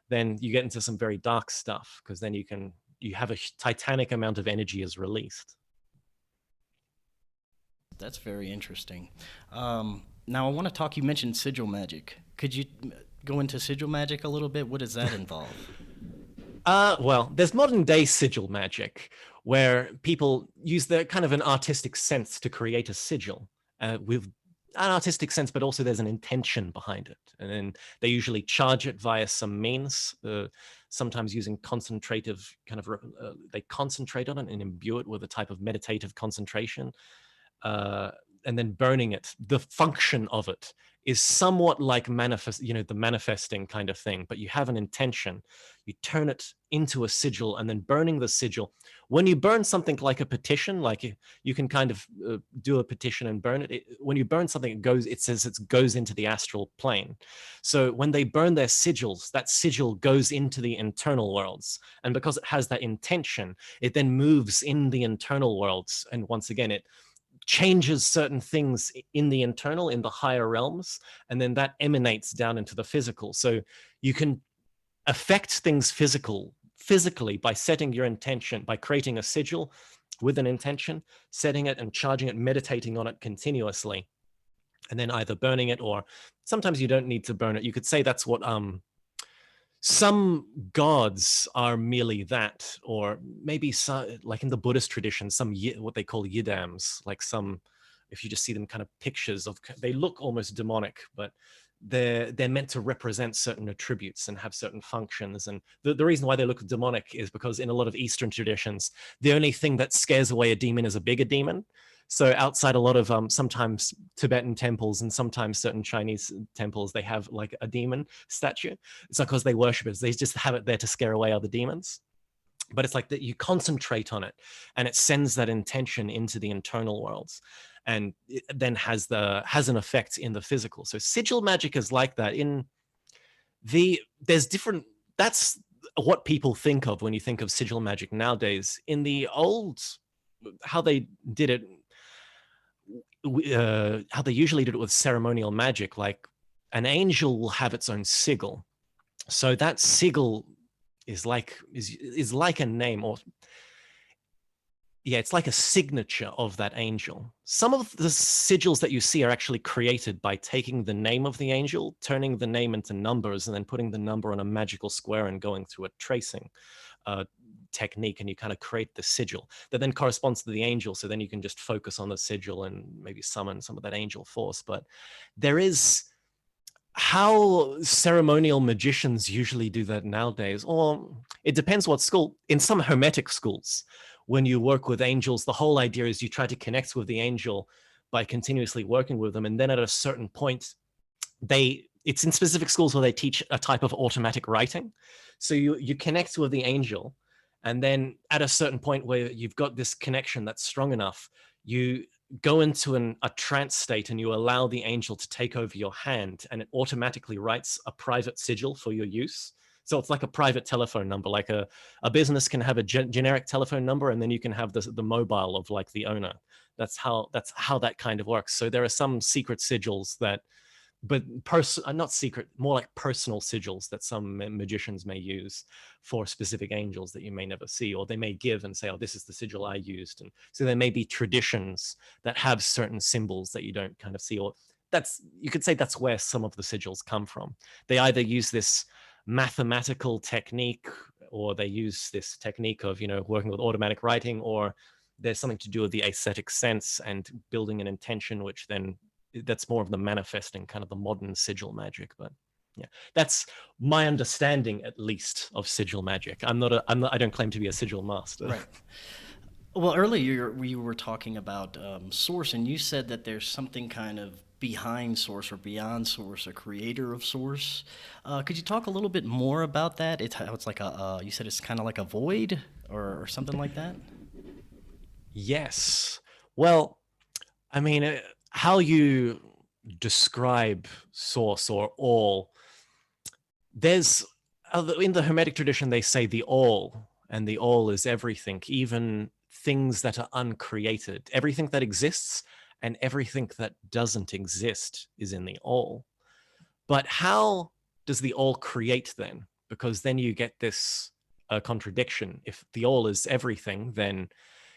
then you get into some very dark stuff, because then you have a titanic amount of energy is released. That's very interesting. Now I want to talk. You mentioned sigil magic. Could you go into sigil magic a little bit? What does that involve? Well, there's modern day sigil magic, where people use their kind of an artistic sense to create a sigil with an artistic sense, but also there's an intention behind it. And then they usually charge it via some means, sometimes using concentrative they concentrate on it and imbue it with a type of meditative concentration, and then burning it. The function of it is somewhat like the manifesting kind of thing, but you have an intention. You turn it into a sigil, and then burning the sigil. When you burn something like a petition, like you can kind of do a petition and burn it. When you burn something, it says it goes into the astral plane. So when they burn their sigils, that sigil goes into the internal worlds. And because it has that intention, it then moves in the internal worlds. And once again, changes certain things in the internal, in the higher realms, and then that emanates down into the physical. So you can affect things physically by setting your intention, by creating a sigil with an intention, setting it and charging it, meditating on it continuously, and then either burning it, or sometimes you don't need to burn it. You could say that's what some gods are merely that, or maybe some, like in the Buddhist tradition, some what they call yidams, like some, if you just see them kind of pictures of, they look almost demonic, but they're meant to represent certain attributes and have certain functions. And the reason why they look demonic is because in a lot of Eastern traditions, the only thing that scares away a demon is a bigger demon. So outside a lot of sometimes Tibetan temples and sometimes certain Chinese temples, they have like a demon statue. It's not because they worship it, they just have it there to scare away other demons. But it's like that you concentrate on it and it sends that intention into the internal worlds, and it then has an effect in the physical. So sigil magic is like that. There's different, that's what people think of when you think of sigil magic nowadays. In the old, how they did it, how they usually did it with ceremonial magic, like an angel will have its own sigil. So that sigil is like a name, or it's like a signature of that angel. Some of the sigils that you see are actually created by taking the name of the angel, turning the name into numbers, and then putting the number on a magical square and going through a tracing technique, and you kind of create the sigil that then corresponds to the angel. So then you can just focus on the sigil and maybe summon some of that angel force. But there is how ceremonial magicians usually do that nowadays, or it depends what school. In some hermetic schools, when you work with angels, the whole idea is you try to connect with the angel by continuously working with them, and then at a certain point, it's in specific schools where they teach a type of automatic writing. So you connect with the angel, and then at a certain point where you've got this connection that's strong enough, you go into a trance state and you allow the angel to take over your hand, and it automatically writes a private sigil for your use. So it's like a private telephone number, like a business can have a generic telephone number, and then you can have the mobile of like the owner. That's how that kind of works. So there are some secret sigils but not secret, more like personal sigils that some magicians may use for specific angels that you may never see, or they may give and say, oh, this is the sigil I used. And so there may be traditions that have certain symbols that you don't kind of see, or you could say that's where some of the sigils come from. They either use this mathematical technique, or they use this technique of, working with automatic writing, or there's something to do with the aesthetic sense and building an intention, which then that's more of the manifesting, kind of the modern sigil magic. But yeah, that's my understanding, at least, of sigil magic. I don't claim to be a sigil master. Right. Well, earlier we were talking about source, and you said that there's something kind of behind source or beyond source, a creator of source. Could you talk a little bit more about that? It's like you said it's kind of like a void or something like that? Yes. Well, I mean, how you describe source or all, there's, in the Hermetic tradition, they say the all, and the all is everything, even things that are uncreated. Everything that exists and everything that doesn't exist is in the all. But how does the all create then? Because then you get this contradiction. If the all is everything, then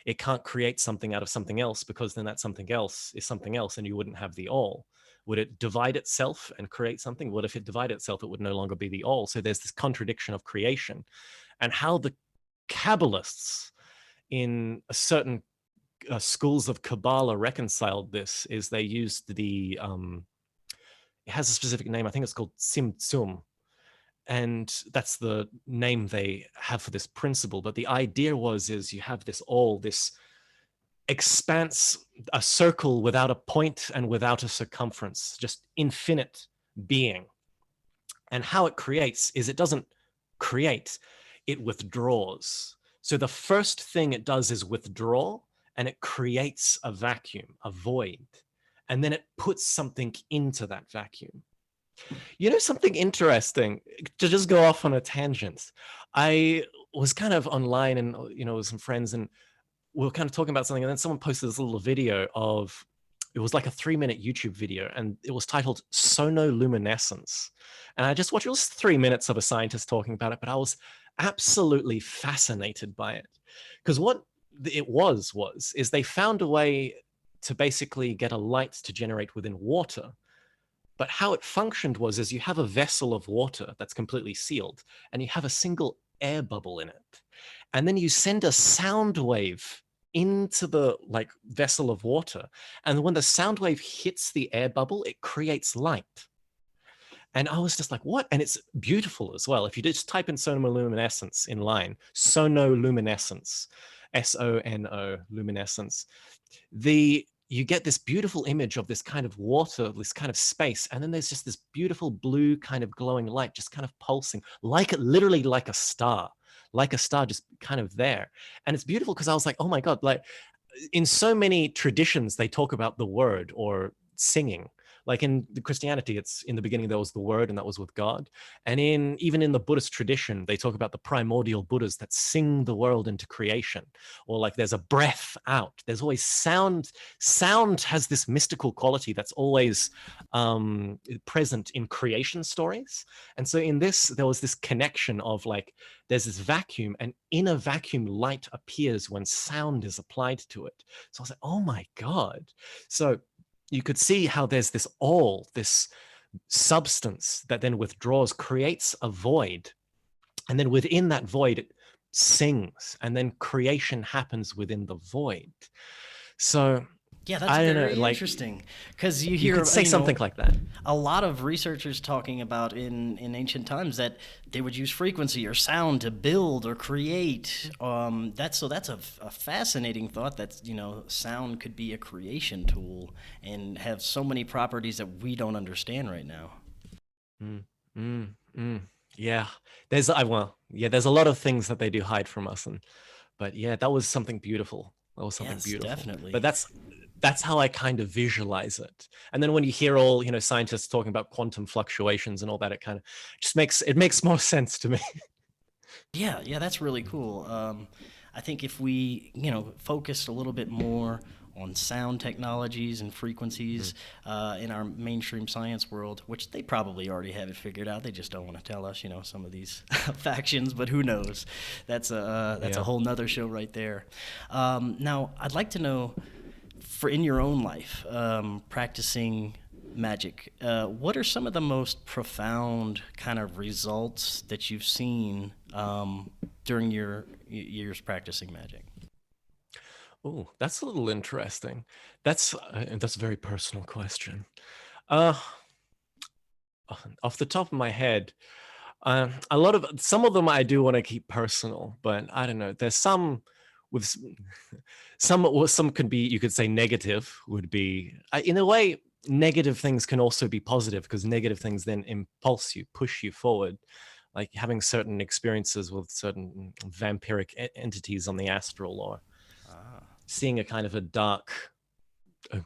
it can't create something out of something else, because then that something else is something else, and you wouldn't have the all. Would it divide itself and create something? What if it divided itself? It would no longer be the all. So there's this contradiction of creation. And how the Kabbalists in a certain schools of Kabbalah reconciled this is they used it has a specific name. I think it's called Tzimtzum. And that's the name they have for this principle. But the idea is you have this expanse, a circle without a point and without a circumference, just infinite being. And how it creates is it doesn't create, it withdraws. So the first thing it does is withdraw, and it creates a vacuum, a void. And then it puts something into that vacuum. Something interesting, to just go off on a tangent. I was kind of online and, with some friends, and we were kind of talking about something, and then someone posted this little video of, it was like a 3-minute YouTube video, and it was titled Sonoluminescence. And I just watched, it was 3 minutes of a scientist talking about it, but I was absolutely fascinated by it. Because what it is they found a way to basically get a light to generate within water. But how it functioned was you have a vessel of water that's completely sealed, and you have a single air bubble in it. And then you send a sound wave into the like vessel of water. And when the sound wave hits the air bubble, it creates light. And I was just like, what? And it's beautiful as well. If you just type in sonoluminescence in line, sonoluminescence, S-O-N-O, luminescence, you get this beautiful image of this kind of water, this kind of space, and then there's just this beautiful blue kind of glowing light just kind of pulsing, literally like a star just kind of there. And it's beautiful because I was like, oh my God, like in so many traditions, they talk about the word or singing. Like in the Christianity, it's in the beginning, there was the word, and that was with God. And even in the Buddhist tradition, they talk about the primordial Buddhas that sing the world into creation, or like there's a breath out. There's always sound. Sound has this mystical quality that's always present in creation stories. And so in this, there was this connection of like, there's this vacuum, and in a vacuum, light appears when sound is applied to it. So I was like, oh my God. So you could see how there's this substance that then withdraws, creates a void. And then within that void, it sings, and then creation happens within the void. So yeah, that's very interesting, because you hear could say something like that. A lot of researchers talking about in ancient times that they would use frequency or sound to build or create. That's a fascinating thought, that sound could be a creation tool and have so many properties that we don't understand right now. Yeah, there's a lot of things that they do hide from us, but yeah, that was something beautiful. That was something beautiful. Definitely. But that's how I kind of visualize it. And then when you hear all, scientists talking about quantum fluctuations and all that, it kind of just makes more sense to me. Yeah, that's really cool. I think if we, focused a little bit more on sound technologies and frequencies in our mainstream science world, which they probably already have it figured out. They just don't want to tell us, some of these factions, but who knows? That's a whole nother show right there. Now, I'd like to know, for in your own life, practicing magic, what are some of the most profound kind of results that you've seen during your years practicing magic? Oh, that's a little interesting. That's a very personal question. Off the top of my head, some of them I do want to keep personal, but I don't know. There's some with some could be, you could say, negative would be, in a way, negative things can also be positive, because negative things then push you forward, like having certain experiences with certain vampiric entities on the astral, or seeing a kind of a dark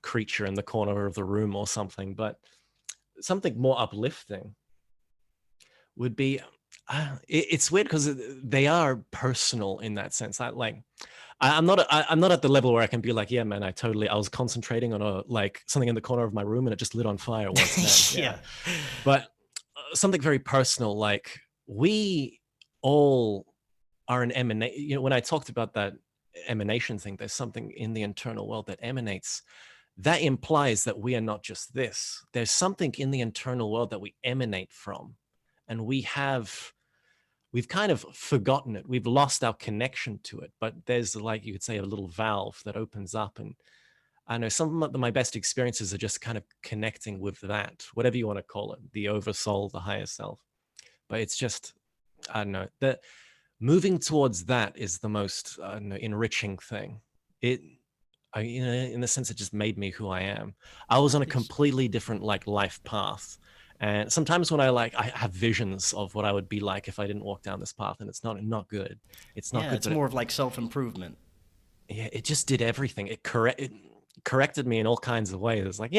creature in the corner of the room or something. But something more uplifting would be, it's weird because they are personal in that sense. I'm not at the level where I can be like, yeah, man, I was concentrating on something in the corner of my room and it just lit on fire once. Yeah. But something very personal, like we all are an emanation. When I talked about that emanation thing, there's something in the internal world that emanates. That implies that we are not just this. There's something in the internal world that we emanate from, and we've kind of forgotten it. We've lost our connection to it, but there's, like you could say, a little valve that opens up. And I know some of my best experiences are just kind of connecting with that, whatever you want to call it, the oversoul, the higher self. But it's just, I don't know, that moving towards that is the most enriching thing. In a sense, it just made me who I am. I was on a completely different life path. And sometimes when I have visions of what I would be like if I didn't walk down this path, and it's not good. It's not good. It's more of like self-improvement. Yeah, it just did everything. It corrected me in all kinds of ways. It's like,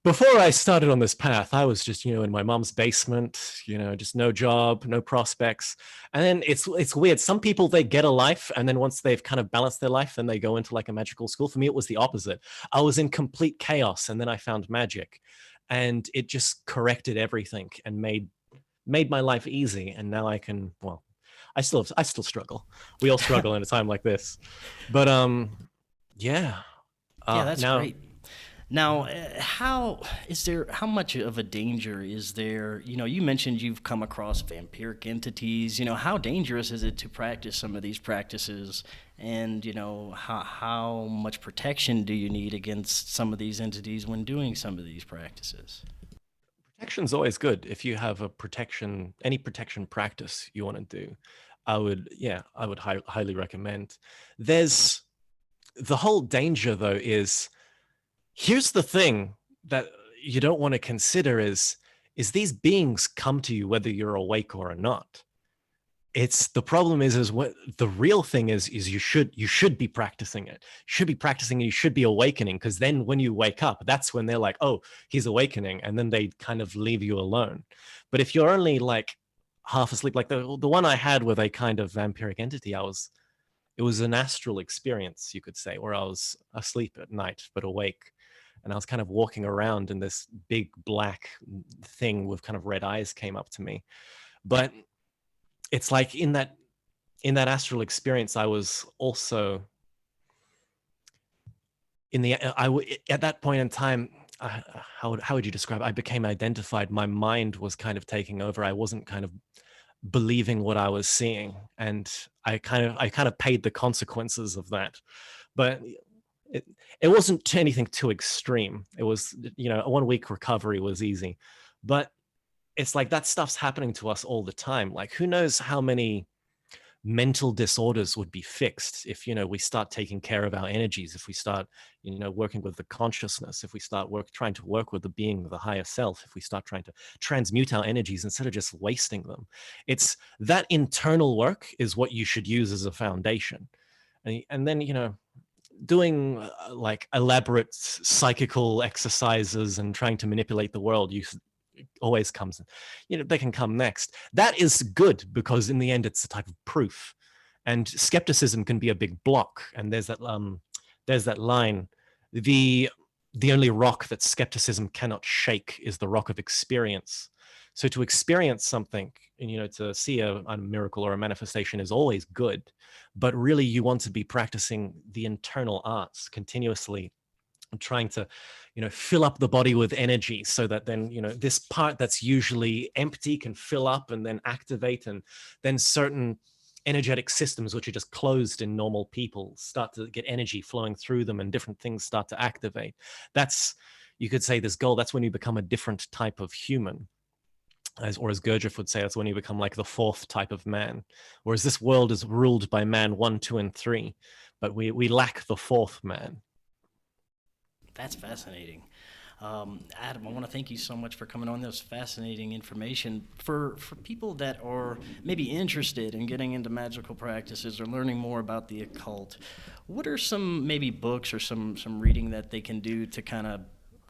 before I started on this path, I was just, in my mom's basement, just no job, no prospects. And then it's weird. Some people, they get a life, and then once they've kind of balanced their life, then they go into like a magical school. For me, it was the opposite. I was in complete chaos, and then I found magic, and it just corrected everything and made my life easy. And now I can, well, I still struggle. We all struggle in a time like this. But yeah. Yeah, that's Now great. Now, how much of a danger is there? You mentioned you've come across vampiric entities. How dangerous is it to practice some of these practices? And, how much protection do you need against some of these entities when doing some of these practices? protection's always good. If you have any protection practice you want to do, I would highly recommend. There's the whole danger though is, here's the thing that you don't want to consider is these beings come to you whether you're awake or not. It's the problem is what the real thing is you should be practicing it. You should be practicing it, you should be awakening, because then when you wake up, that's when they're like, oh, he's awakening, and then they kind of leave you alone. But if you're only like half asleep, like the one I had with a kind of vampiric entity, it was an astral experience, you could say, where I was asleep at night but awake. And I was kind of walking around, and this big black thing with kind of red eyes came up to me. But it's like in that astral experience, I was also at that point in time, how would you describe it? I became identified. My mind was kind of taking over. I wasn't kind of believing what I was seeing, and I kind of paid the consequences of that. But it wasn't anything too extreme. It was, a 1 week recovery was easy. But it's like that stuff's happening to us all the time. Like, who knows how many mental disorders would be fixed if we start taking care of our energies, if we start working with the consciousness, if we start trying to work with the being, the higher self, if we start trying to transmute our energies instead of just wasting them. It's that internal work is what you should use as a foundation. And then doing like elaborate psychical exercises and trying to manipulate the world, always comes, they can come next. That is good, because in the end it's a type of proof, and skepticism can be a big block. And there's that line, the only rock that skepticism cannot shake is the rock of experience. So to experience something, and to see a miracle or a manifestation is always good, but really you want to be practicing the internal arts continuously, trying to fill up the body with energy, so that then this part that's usually empty can fill up and then activate, and then certain energetic systems which are just closed in normal people start to get energy flowing through them, and different things start to activate. That's, you could say, this goal. That's when you become a different type of human, as Gurdjieff would say, that's when you become like the fourth type of man. Whereas this world is ruled by man 1, 2, and 3, but we lack the fourth man. That's fascinating. Adam, I want to thank you so much for coming on. This fascinating information. For people that are maybe interested in getting into magical practices or learning more about the occult, what are some maybe books or some reading that they can do to kind of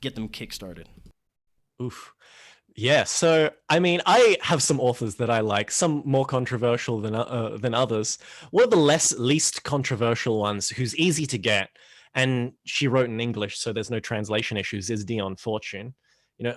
get them kickstarted? Oof. Yeah, so I mean, I have some authors that I like, some more controversial than others. One of the least controversial ones, who's easy to get, and she wrote in English, so there's no translation issues, is Dion Fortune.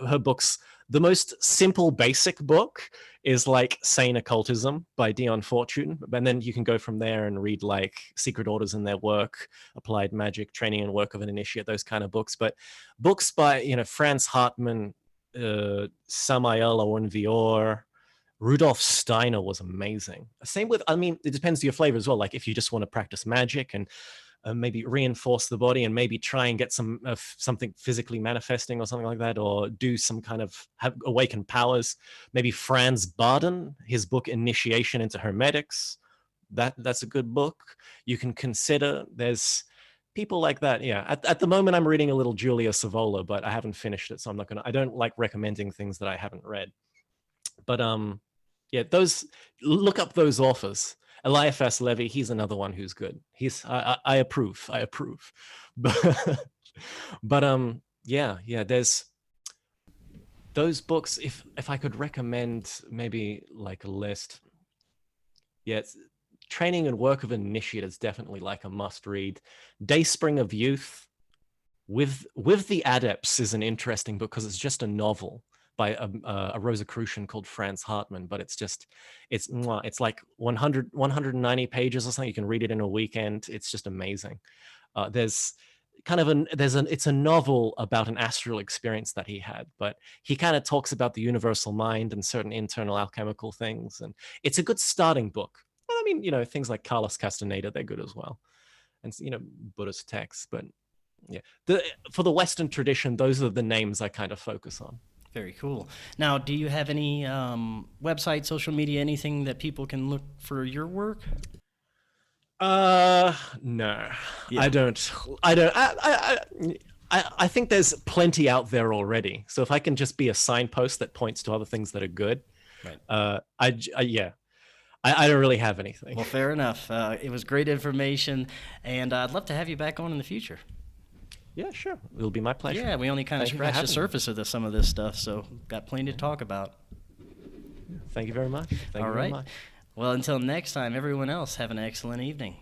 Her books, the most simple, basic book is like Sane Occultism by Dion Fortune. And then you can go from there and read like Secret Orders and Their Work, Applied Magic, Training and Work of an Initiate, those kind of books. But books by, Franz Hartmann, Samael Aoun-Vior, Rudolf Steiner was amazing. Same with, it depends on your flavor as well. Like if you just want to practice magic and maybe reinforce the body and maybe try and get something physically manifesting or something like that, or do some kind of awakened powers. Maybe Franz Baden, his book Initiation into Hermetics, that's a good book you can consider. There's people like that. Yeah, at the moment I'm reading a little Julia Savola, but I haven't finished it, so I don't like recommending things that I haven't read. But yeah, look up those authors. Eliphas Levi, he's another one who's good. I approve. But yeah, there's those books, if I could recommend maybe like a list, yes, Training and Work of an Initiate is definitely like a must read. Dayspring of Youth with the Adepts is an interesting book because it's just a novel by a Rosicrucian called Franz Hartmann, but it's like 190 pages or something. You can read it in a weekend. It's just amazing. There's it's a novel about an astral experience that he had, but he kind of talks about the universal mind and certain internal alchemical things, and it's a good starting book. I mean, things like Carlos Castaneda, they're good as well, and Buddhist texts. But yeah, for the Western tradition, those are the names I kind of focus on. Very cool. Now, do you have any website, social media, anything that people can look for your work? No, yeah. I don't. I think there's plenty out there already. So if I can just be a signpost that points to other things that are good, right. I don't really have anything. Well, fair enough. It was great information, and I'd love to have you back on in the future. Yeah, sure. It'll be my pleasure. Yeah, we only kind of scratched the surface of some of this stuff, so got plenty to talk about. Thank you very much. All right. Well, until next time, everyone else, have an excellent evening.